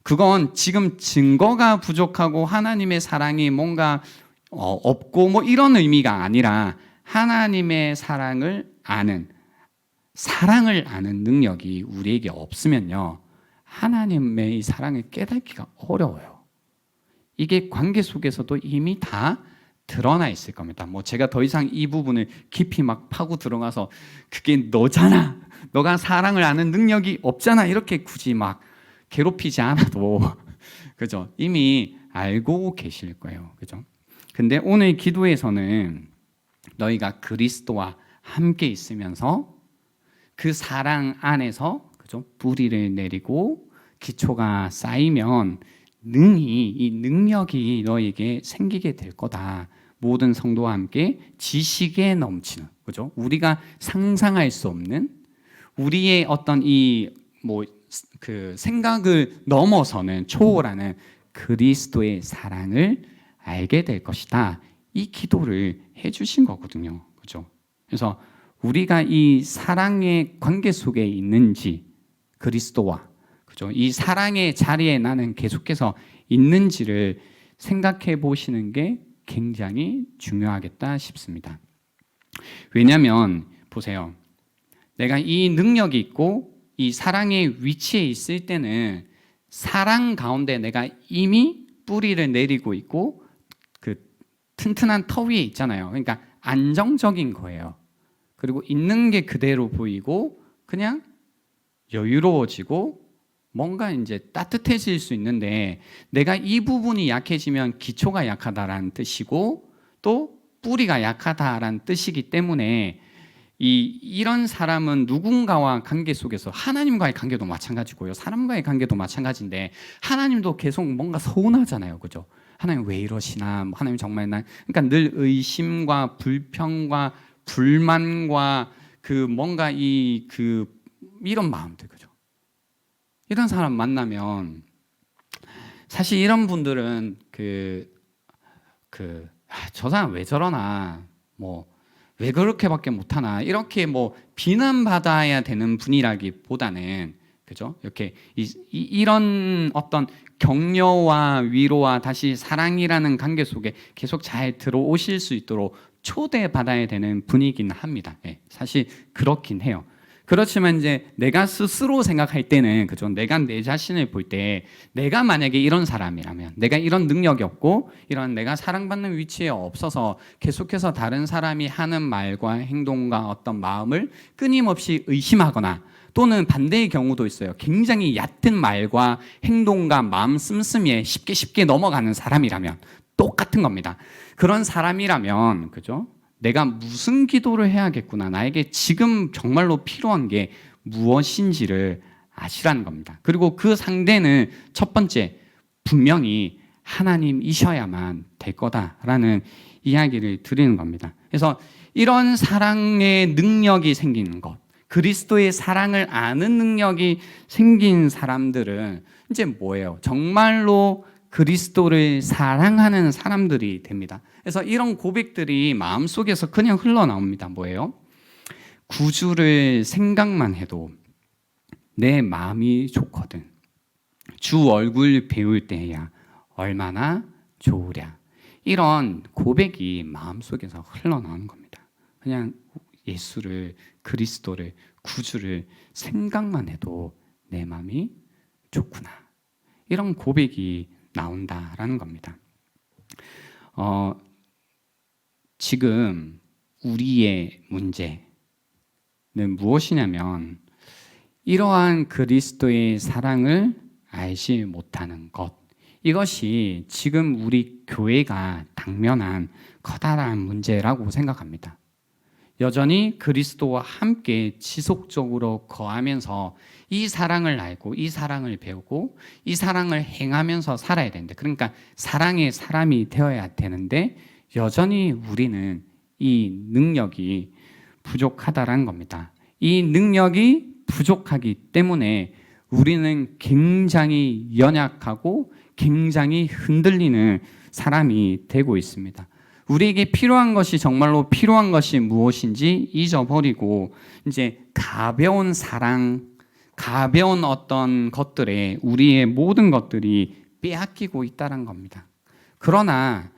그건 지금 증거가 부족하고 하나님의 사랑이 뭔가 없고 이런 의미가 아니라 하나님의 사랑을 아는 능력이 우리에게 없으면요, 하나님의 이 사랑을 깨닫기가 어려워요. 이게 관계 속에서도 이미 다 드러나 있을 겁니다. 제가 더 이상 이 부분을 깊이 파고 들어가서 그게 너잖아, 너가 사랑을 아는 능력이 없잖아, 이렇게 굳이 괴롭히지 않아도 그죠? 이미 알고 계실 거예요. 그죠? 근데 오늘 기도에서는 너희가 그리스도와 함께 있으면서 그 사랑 안에서 그죠? 뿌리를 내리고 기초가 쌓이면 능히 이 능력이 너에게 생기게 될 거다. 모든 성도와 함께 지식에 넘치는 그죠? 우리가 상상할 수 없는 우리의 어떤 이 뭐 그 생각을 넘어서는 초월하는 그리스도의 사랑을 알게 될 것이다. 이 기도를 해주신 거거든요. 그죠? 그래서 우리가 이 사랑의 관계 속에 있는지 그리스도와 그죠? 이 사랑의 자리에 나는 계속해서 있는지를 생각해 보시는 게 굉장히 중요하겠다 싶습니다. 왜냐하면 보세요. 내가 이 능력이 있고 이 사랑의 위치에 있을 때는 사랑 가운데 내가 이미 뿌리를 내리고 있고 그 튼튼한 터 위에 있잖아요. 그러니까 안정적인 거예요. 그리고 있는 게 그대로 보이고 그냥 여유로워지고 뭔가 이제 따뜻해질 수 있는데 내가 이 부분이 약해지면 기초가 약하다라는 뜻이고 또 뿌리가 약하다라는 뜻이기 때문에 이런 사람은 누군가와 관계 속에서 하나님과의 관계도 마찬가지고요. 사람과의 관계도 마찬가지인데 하나님도 계속 뭔가 서운하잖아요. 그죠? 하나님 왜 이러시나? 하나님 정말 그러니까 늘 의심과 불평과 불만과 그 뭔가 이런 마음들 그죠? 이런 사람 만나면 사실 이런 분들은 저 사람 왜 저러나 뭐 왜 그렇게밖에 못하나 이렇게 뭐 비난받아야 되는 분이라기보다는 그죠? 이렇게 이런 어떤 격려와 위로와 다시 사랑이라는 관계 속에 계속 잘 들어오실 수 있도록 초대받아야 되는 분이긴 합니다. 네, 사실 그렇긴 해요. 그렇지만 이제 내가 스스로 생각할 때는 그죠? 내가 내 자신을 볼 때 내가 만약에 이런 사람이라면 내가 이런 능력이 없고 이런 내가 사랑받는 위치에 없어서 계속해서 다른 사람이 하는 말과 행동과 어떤 마음을 끊임없이 의심하거나 또는 반대의 경우도 있어요. 굉장히 얕은 말과 행동과 마음 씀씀이에 쉽게 넘어가는 사람이라면 똑같은 겁니다. 그런 사람이라면 그죠? 내가 무슨 기도를 해야겠구나. 나에게 지금 정말로 필요한 게 무엇인지를 아시라는 겁니다. 그리고 그 상대는 첫 번째 분명히 하나님이셔야만 될 거다라는 이야기를 드리는 겁니다. 그래서 이런 사랑의 능력이 생기는 것, 그리스도의 사랑을 아는 능력이 생긴 사람들은 이제 뭐예요? 정말로 그리스도를 사랑하는 사람들이 됩니다. 그래서 이런 고백들이 마음속에서 그냥 흘러나옵니다. 뭐예요? 구주를 생각만 해도 내 마음이 좋거든. 주 얼굴 배울 때야 얼마나 좋으랴. 이런 고백이 마음속에서 흘러나오는 겁니다. 그냥 예수를, 그리스도를, 구주를 생각만 해도 내 마음이 좋구나. 이런 고백이 나온다라는 겁니다. 지금 우리의 문제는 무엇이냐면 이러한 그리스도의 사랑을 알지 못하는 것. 이것이 지금 우리 교회가 당면한 커다란 문제라고 생각합니다. 여전히 그리스도와 함께 지속적으로 거하면서 이 사랑을 알고 이 사랑을 배우고 이 사랑을 행하면서 살아야 되는데 그러니까 사랑의 사람이 되어야 되는데 여전히 우리는 이 능력이 부족하다라는 겁니다. 이 능력이 부족하기 때문에 우리는 굉장히 연약하고 굉장히 흔들리는 사람이 되고 있습니다. 우리에게 필요한 것이 정말로 필요한 것이 무엇인지 잊어버리고 이제 가벼운 사랑, 가벼운 어떤 것들에 우리의 모든 것들이 빼앗기고 있다는 겁니다. 그러나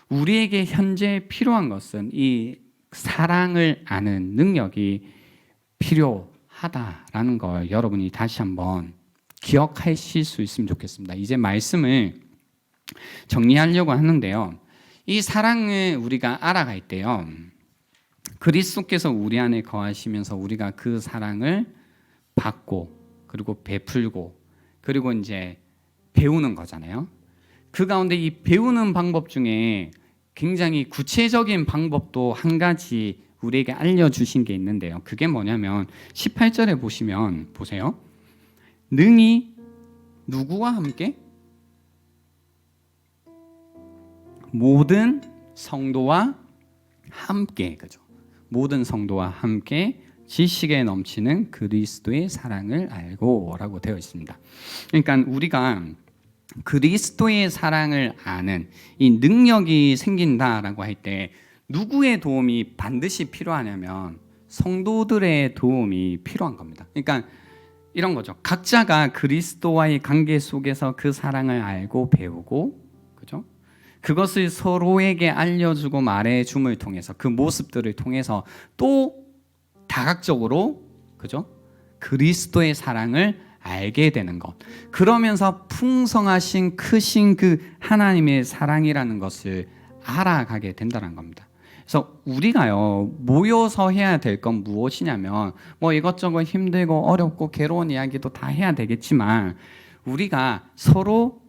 우리에게 현재 필요한 것은 이 사랑을 아는 능력이 필요하다라는 걸 여러분이 다시 한번 기억하실 수 있으면 좋겠습니다. 이제 말씀을 정리하려고 하는데요. 이 사랑을 우리가 알아갈 때요. 그리스도께서 우리 안에 거하시면서 우리가 그 사랑을 받고 그리고 베풀고 그리고 이제 배우는 거잖아요. 그 가운데 이 배우는 방법 중에 굉장히 구체적인 방법도 한 가지 우리에게 알려주신 게 있는데요. 그게 뭐냐면 18절에 보시면 보세요. 능히 누구와 함께? 모든 성도와 함께, 그죠? 모든 성도와 함께 지식에 넘치는 그리스도의 사랑을 알고라고 되어 있습니다. 그러니까 우리가 그리스도의 사랑을 아는 이 능력이 생긴다라고 할 때 누구의 도움이 반드시 필요하냐면 성도들의 도움이 필요한 겁니다. 그러니까 이런 거죠. 각자가 그리스도와의 관계 속에서 그 사랑을 알고 배우고, 그죠? 그것을 서로에게 알려주고 말해줌을 통해서 그 모습들을 통해서 또 다각적으로, 그죠? 그리스도의 사랑을 알게 되는 것. 그러면서 풍성하신 크신 그 하나님의 사랑이라는 것을 알아가게 된다는 겁니다. 그래서 우리가요 모여서 해야 될 건 무엇이냐면 뭐 이것저것 힘들고 어렵고 괴로운 이야기도 다 해야 되겠지만 우리가 서로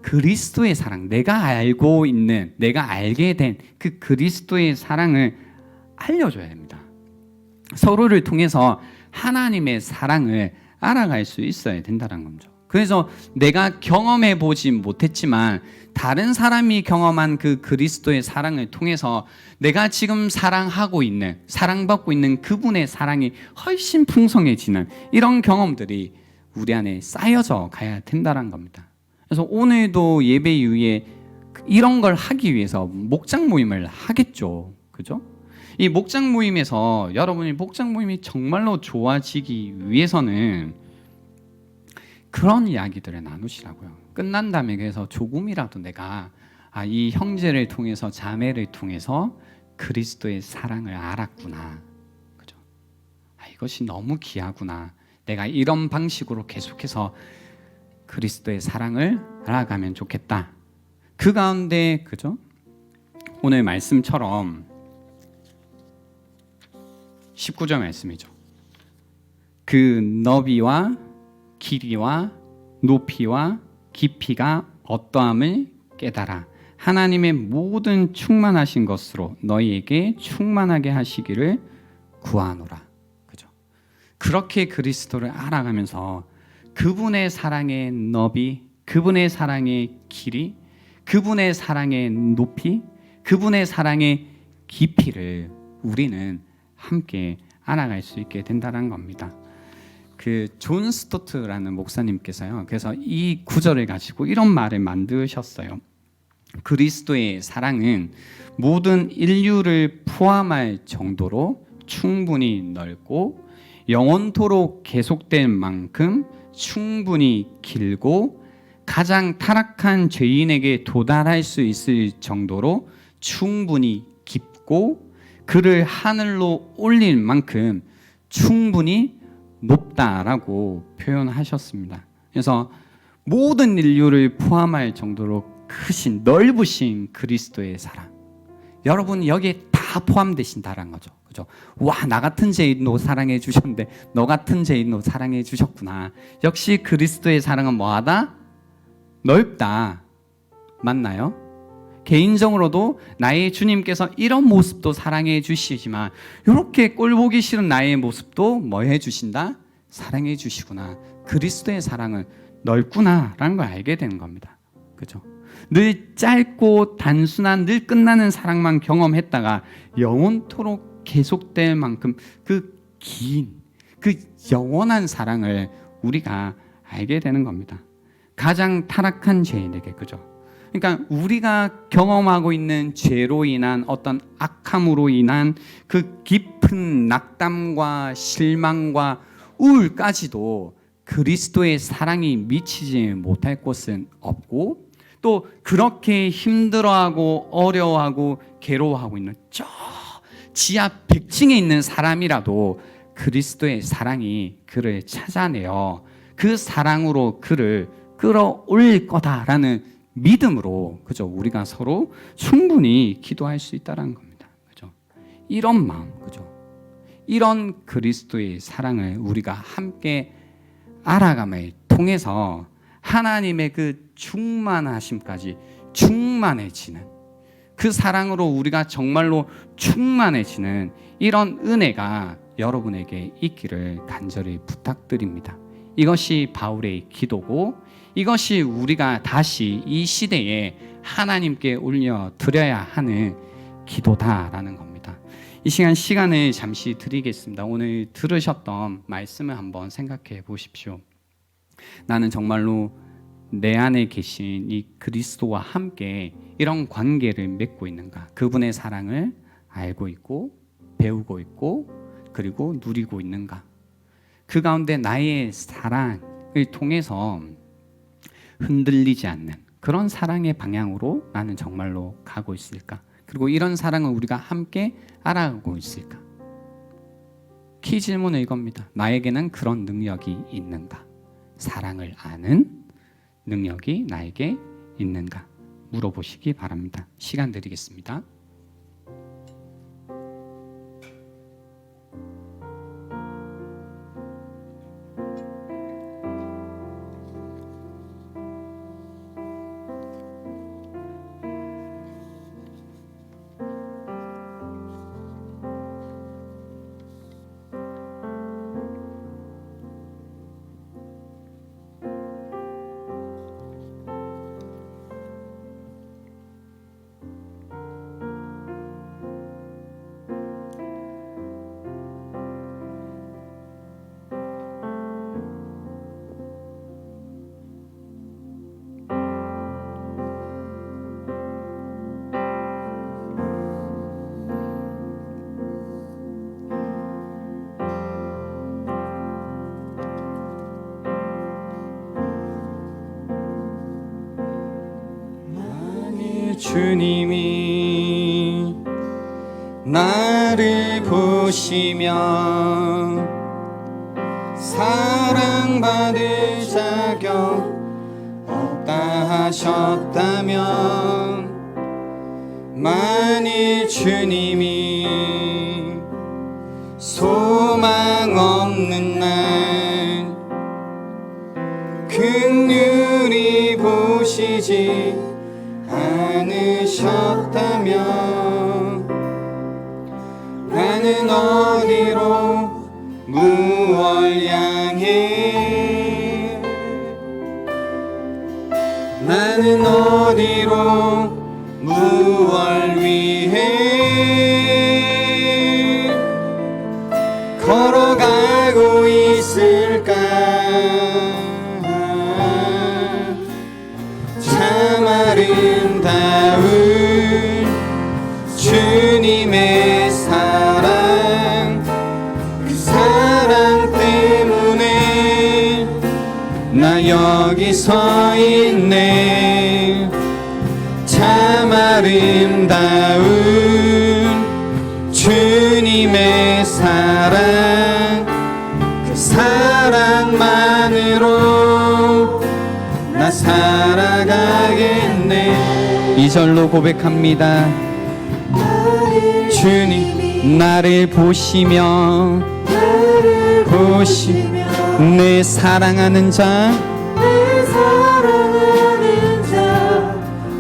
그리스도의 사랑, 내가 알고 있는, 내가 알게 된 그 그리스도의 사랑을 알려줘야 됩니다. 서로를 통해서 하나님의 사랑을 알아갈 수 있어야 된다는 거죠. 그래서 내가 경험해 보지 못했지만 다른 사람이 경험한 그 그리스도의 사랑을 통해서 내가 지금 사랑하고 있는, 사랑받고 있는 그분의 사랑이 훨씬 풍성해지는 이런 경험들이 우리 안에 쌓여져 가야 된다는 겁니다. 그래서 오늘도 예배 이후에 이런 걸 하기 위해서 목장 모임을 하겠죠. 그죠? 이 목장 모임에서 여러분이 목장 모임이 정말로 좋아지기 위해서는 그런 이야기들을 나누시라고요. 끝난 다음에 그래서 조금이라도 내가 이 형제를 통해서 자매를 통해서 그리스도의 사랑을 알았구나. 그죠? 이것이 너무 귀하구나. 내가 이런 방식으로 계속해서 그리스도의 사랑을 알아가면 좋겠다. 그 가운데 그죠? 오늘 말씀처럼 19절 말씀이죠. 그 너비와 길이와 높이와 깊이가 어떠함을 깨달아 하나님의 모든 충만하신 것으로 너희에게 충만하게 하시기를 구하노라. 그죠? 그렇게 그리스도를 알아가면서 그분의 사랑의 너비, 그분의 사랑의 길이, 그분의 사랑의 높이, 그분의 사랑의 깊이를 우리는 함께 알아갈 수 있게 된다는 겁니다. 그 존 스토트라는 목사님께서요. 그래서 이 구절을 가지고 이런 말을 만드셨어요. 그리스도의 사랑은 모든 인류를 포함할 정도로 충분히 넓고 영원토록 계속될 만큼 충분히 길고 가장 타락한 죄인에게 도달할 수 있을 정도로 충분히 깊고 그를 하늘로 올릴 만큼 충분히 높다라고 표현하셨습니다. 그래서 모든 인류를 포함할 정도로 크신 넓으신 그리스도의 사랑, 여러분 여기에 다 포함되신다라는 거죠. 그죠? 와, 나 같은 죄인도 사랑해 주셨는데 너 같은 죄인도 사랑해 주셨구나. 역시 그리스도의 사랑은 뭐하다? 넓다. 맞나요? 개인적으로도 나의 주님께서 이런 모습도 사랑해 주시지만 이렇게 꼴보기 싫은 나의 모습도 뭐 해 주신다? 사랑해 주시구나. 그리스도의 사랑은 넓구나라는 걸 알게 되는 겁니다. 그죠? 늘 짧고 단순한 늘 끝나는 사랑만 경험했다가 영원토록 계속될 만큼 그 긴, 그 영원한 사랑을 우리가 알게 되는 겁니다. 가장 타락한 죄인에게, 그죠? 그러니까 우리가 경험하고 있는 죄로 인한 어떤 악함으로 인한 그 깊은 낙담과 실망과 우울까지도 그리스도의 사랑이 미치지 못할 곳은 없고 또 그렇게 힘들어하고 어려워하고 괴로워하고 있는 저 지하 100층에 있는 사람이라도 그리스도의 사랑이 그를 찾아내어 그 사랑으로 그를 끌어올릴 거다라는 믿음으로, 그죠? 우리가 서로 충분히 기도할 수 있다는 겁니다. 그죠? 이런 마음, 그죠? 이런 그리스도의 사랑을 우리가 함께 알아감을 통해서 하나님의 그 충만하심까지 충만해지는, 그 사랑으로 우리가 정말로 충만해지는 이런 은혜가 여러분에게 있기를 간절히 부탁드립니다. 이것이 바울의 기도고, 이것이 우리가 다시 이 시대에 하나님께 올려드려야 하는 기도다라는 겁니다. 이 시간을 잠시 드리겠습니다. 오늘 들으셨던 말씀을 한번 생각해 보십시오. 나는 정말로 내 안에 계신 이 그리스도와 함께 이런 관계를 맺고 있는가? 그분의 사랑을 알고 있고 배우고 있고 그리고 누리고 있는가? 그 가운데 나의 사랑을 통해서 흔들리지 않는 그런 사랑의 방향으로 나는 정말로 가고 있을까? 그리고 이런 사랑을 우리가 함께 알아가고 있을까? 키 질문은 이겁니다. 나에게는 그런 능력이 있는가? 사랑을 아는 능력이 나에게 있는가? 물어보시기 바랍니다. 시간 드리겠습니다. 주님이 나를 보시며 사랑받을 자격 없다 하셨다면, 만일 주님이 소망 없는 날 긍휼히 보시지 않으셨다면, 나는 어디로 무얼 향해, 나는 어디로 무얼 위해 걸어가고 있을까? 참 아름다운 주님의 사랑, 그 사랑 때문에 나 여기 서 있네. 참 아름다운 주님의 사랑, 그 사랑만으로 나 살아가겠네. 2절로 고백합니다. 주님 나를 보시며 내 사랑하는 자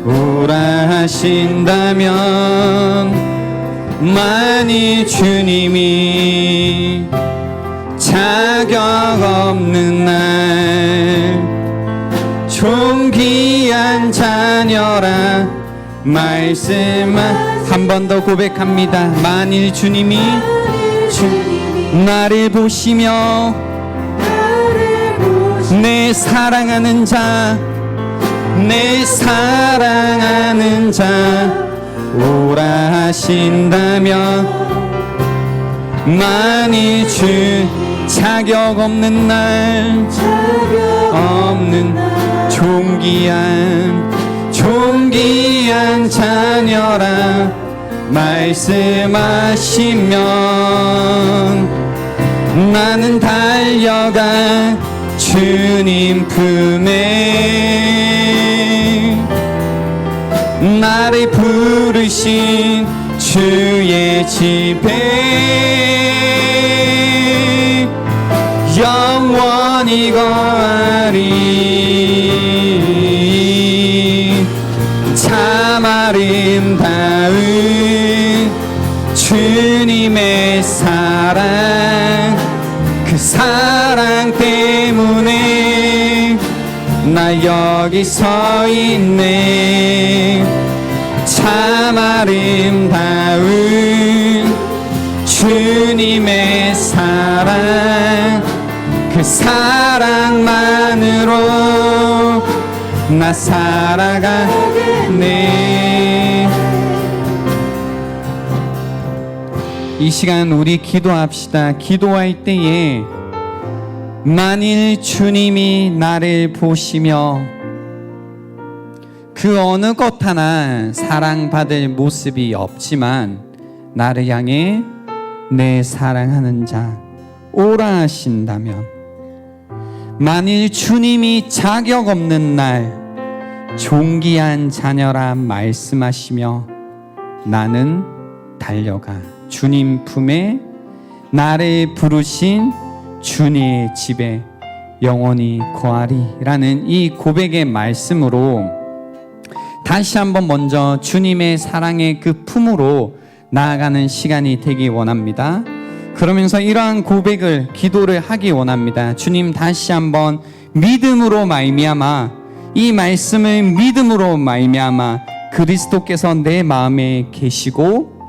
오라 하신다면, 만일 주님이 자격 없는 날 좀 귀한 자녀라 말씀만. 한 번 더 고백합니다. 만일 주님이 나를 보시며 내 사랑하는 자, 내 사랑하는 자 오라 하신다면, 만일 주 자격 없는 날 존귀한 자녀라 말씀하시면, 나는 달려가 주님 품에 나를 부르신 주의 집에 영원히 거하리. 사랑, 그 사랑 때문에 나 여기 서 있네. 참 아름다운 주님의 사랑, 그 사랑만으로 나 살아가네. 이 시간 우리 기도합시다. 기도할 때에 만일 주님이 나를 보시며 그 어느 것 하나 사랑받을 모습이 없지만 나를 향해 내 사랑하는 자 오라 하신다면, 만일 주님이 자격 없는 날 존귀한 자녀라 말씀하시며 나는 달려가 주님 품에 나를 부르신 주님의 집에 영원히 거하리라는 이 고백의 말씀으로 다시 한번 먼저 주님의 사랑의 그 품으로 나아가는 시간이 되기 원합니다. 그러면서 이러한 고백을, 기도를 하기 원합니다. 주님, 다시 한번 믿음으로 말미암아, 이 말씀을 믿음으로 말미암아 그리스도께서 내 마음에 계시고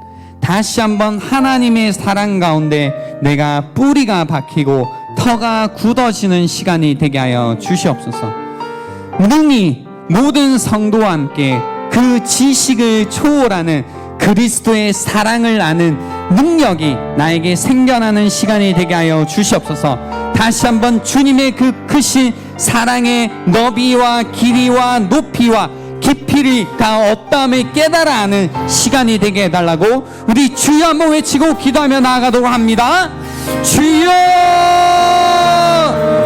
다시 한번 하나님의 사랑 가운데 내가 뿌리가 박히고 터가 굳어지는 시간이 되게 하여 주시옵소서. 능히 모든 성도와 함께 그 지식을 초월하는 그리스도의 사랑을 아는 능력이 나에게 생겨나는 시간이 되게 하여 주시옵소서. 다시 한번 주님의 그 크신 사랑의 너비와 길이와 높이와 깊이가 어떠함을 깨달아 아는 시간이 되게 해달라고 우리 주여 한번 외치고 기도하며 나아가도록 합니다. 주여!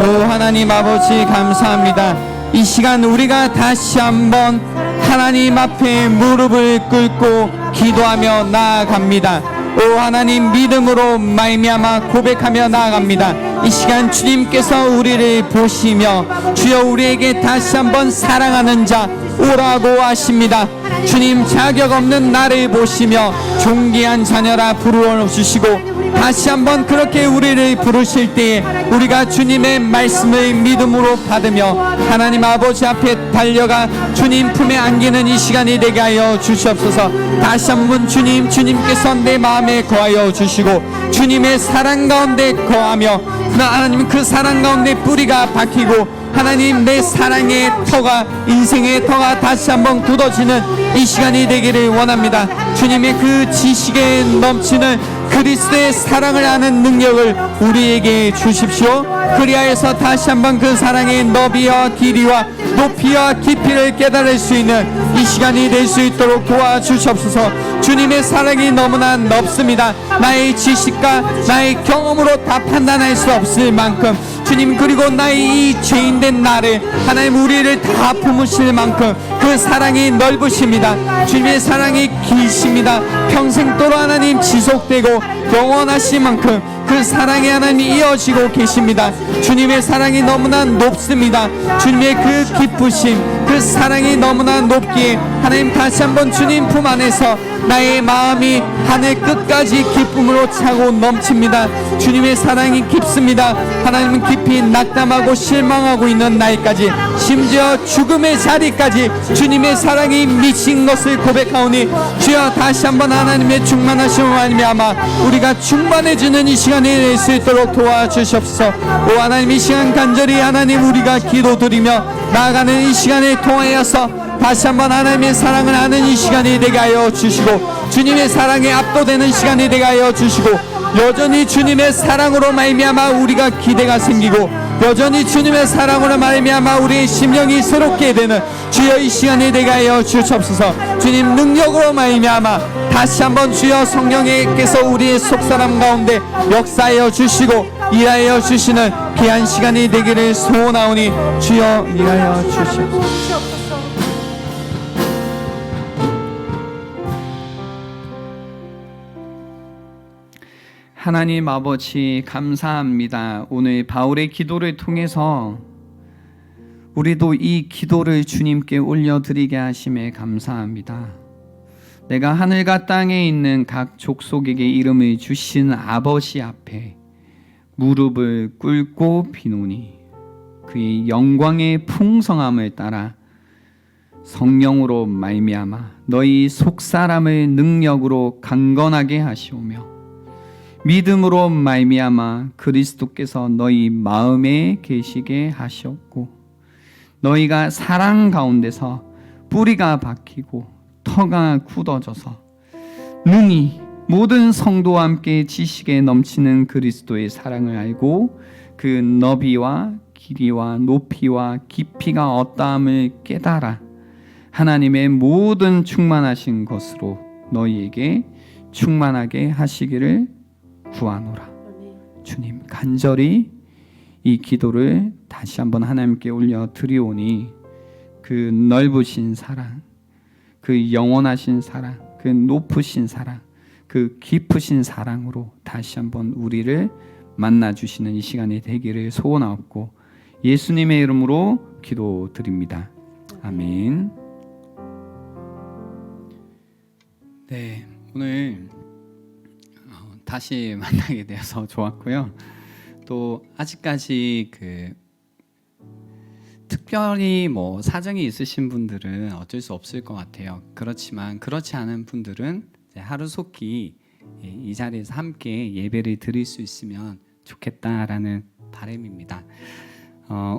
오 하나님 아버지 감사합니다. 이 시간 우리가 다시 한번 하나님 앞에 무릎을 꿇고 기도하며 나아갑니다. 오 하나님, 믿음으로 말미암아 고백하며 나아갑니다. 이 시간 주님께서 우리를 보시며 주여 우리에게 다시 한번 사랑하는 자 오라고 하십니다. 주님, 자격 없는 나를 보시며 존귀한 자녀라 부르어 주시고 다시 한번 그렇게 우리를 부르실 때에 우리가 주님의 말씀을 믿음으로 받으며 하나님 아버지 앞에 달려가 주님 품에 안기는 이 시간이 되게 하여 주시옵소서. 다시 한번 주님께서 내 마음에 거하여 주시고 주님의 사랑 가운데 거하며 하나님 그 사랑 가운데 뿌리가 박히고 하나님 내 사랑의 터가, 인생의 터가 다시 한번 굳어지는 이 시간이 되기를 원합니다. 주님의 그 지식에 넘치는 그리스도의 사랑을 아는 능력을 우리에게 주십시오. 그리하여서 다시 한번 그 사랑의 너비와 길이와 높이와 깊이를 깨달을 수 있는 이 시간이 될 수 있도록 도와주시옵소서. 주님의 사랑이 너무나 넓습니다. 나의 지식과 나의 경험으로 다 판단할 수 없을 만큼 주님, 그리고 나의 이 죄인된 나를 하나님 우리를 다 품으실 만큼 그 사랑이 넓으십니다. 주님의 사랑이 기십니다. 평생도록 하나님 지속되고 영원하신 만큼 그 사랑이 하나님 이어지고 계십니다. 주님의 사랑이 너무나 높습니다. 주님의 그 기쁘심, 그 사랑이 너무나 높기에 하나님 다시 한번 주님 품 안에서 나의 마음이 하늘 끝까지 기쁨으로 차고 넘칩니다. 주님의 사랑이 깊습니다. 하나님은 깊이 낙담하고 실망하고 있는 나이까지, 심지어 죽음의 자리까지 주님의 사랑이 미친 것을 고백하오니 주여 다시 한번 하나님의 충만하심을 말미암아 우리가 충만해지는 이 시간이 될 수 있도록 도와주시옵소서. 오 하나님, 이 시간 간절히 하나님 우리가 기도드리며 나아가는 이 시간을 통하여서 다시 한번 하나님의 사랑을 아는 이 시간이 되게 하여 주시고 주님의 사랑에 압도되는 시간이 되게 하여 주시고 여전히 주님의 사랑으로 말미암아 우리가 기대가 생기고 여전히 주님의 사랑으로 말미암아 우리의 심령이 새롭게 되는 주여 이 시간이 되게 하여 주시옵소서. 주님 능력으로 말미암아 다시 한번 주여 성령께서 우리의 속사람 가운데 역사하여 주시고 일하여 주시는 귀한 시간이 되기를 소원하오니 주여 일하여 주시옵소서. 하나님 아버지 감사합니다. 오늘 바울의 기도를 통해서 우리도 이 기도를 주님께 올려드리게 하심에 감사합니다. 내가 하늘과 땅에 있는 각 족속에게 이름을 주신 아버지 앞에 무릎을 꿇고 비노니 그의 영광의 풍성함을 따라 성령으로 말미암아 너희 속사람을 능력으로 강건하게 하시오며 믿음으로 말미암아 그리스도께서 너희 마음에 계시게 하셨고 너희가 사랑 가운데서 뿌리가 박히고 터가 굳어져서 능히 모든 성도와 함께 지식에 넘치는 그리스도의 사랑을 알고 그 너비와 길이와 높이와 깊이가 어떠함을 깨달아 하나님의 모든 충만하신 것으로 너희에게 충만하게 하시기를 구하노라. 주님, 간절히 이 기도를 다시 한번 하나님께 올려 드리오니 그 넓으신 사랑, 그 영원하신 사랑, 그 높으신 사랑, 그 깊으신 사랑으로 다시 한번 우리를 만나 주시는 이 시간이 되기를 소원하옵고 예수님의 이름으로 기도드립니다. 아멘. 네, 오늘 다시 만나게 되어서 좋았고요. 또 아직까지 특별히 뭐 사정이 있으신 분들은 어쩔 수 없을 것 같아요. 그렇지만 그렇지 않은 분들은 하루속히 이 자리에서 함께 예배를 드릴 수 있으면 좋겠다라는 바람입니다.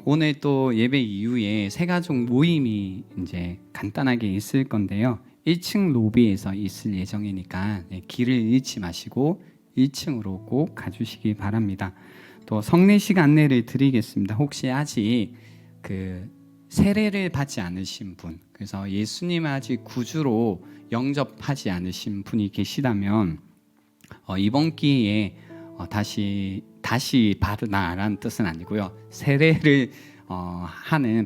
오늘 또 예배 이후에 새가족 모임이 이제 간단하게 있을 건데요. 1층 로비에서 있을 예정이니까 길을 잃지 마시고 1층으로 꼭 가주시기 바랍니다. 또 성례식 안내를 드리겠습니다. 혹시 아직 세례를 받지 않으신 분, 그래서 예수님 아직 구주로 영접하지 않으신 분이 계시다면 이번 기회에 다시 받으라라는 뜻은 아니고요. 세례를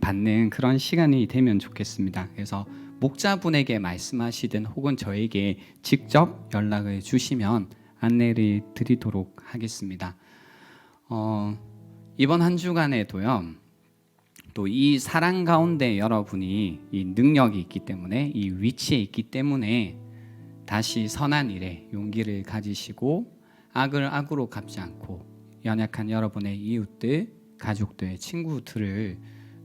받는 그런 시간이 되면 좋겠습니다. 그래서 목자분에게 말씀하시든 혹은 저에게 직접 연락을 주시면 안내를 드리도록 하겠습니다. 이번 한 주간에도요. 또 이 사랑 가운데 여러분이 이 능력이 있기 때문에 이 위치에 있기 때문에 다시 선한 일에 용기를 가지시고 악을 악으로 갚지 않고 연약한 여러분의 이웃들, 가족들, 친구들을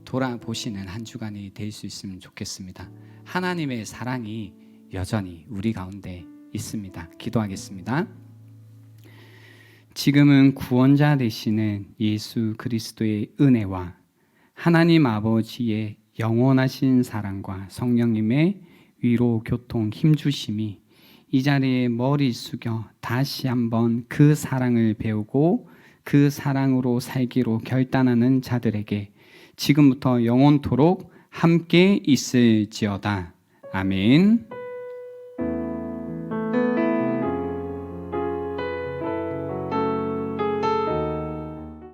돌아보시는 한 주간이 될 수 있으면 좋겠습니다. 하나님의 사랑이 여전히 우리 가운데 있습니다. 기도하겠습니다. 지금은 구원자 되시는 예수 그리스도의 은혜와 하나님 아버지의 영원하신 사랑과 성령님의 위로 교통 힘주심이 이 자리에 머리 숙여 다시 한번 그 사랑을 배우고 그 사랑으로 살기로 결단하는 자들에게 지금부터 영원토록 함께 있을지어다. 아멘.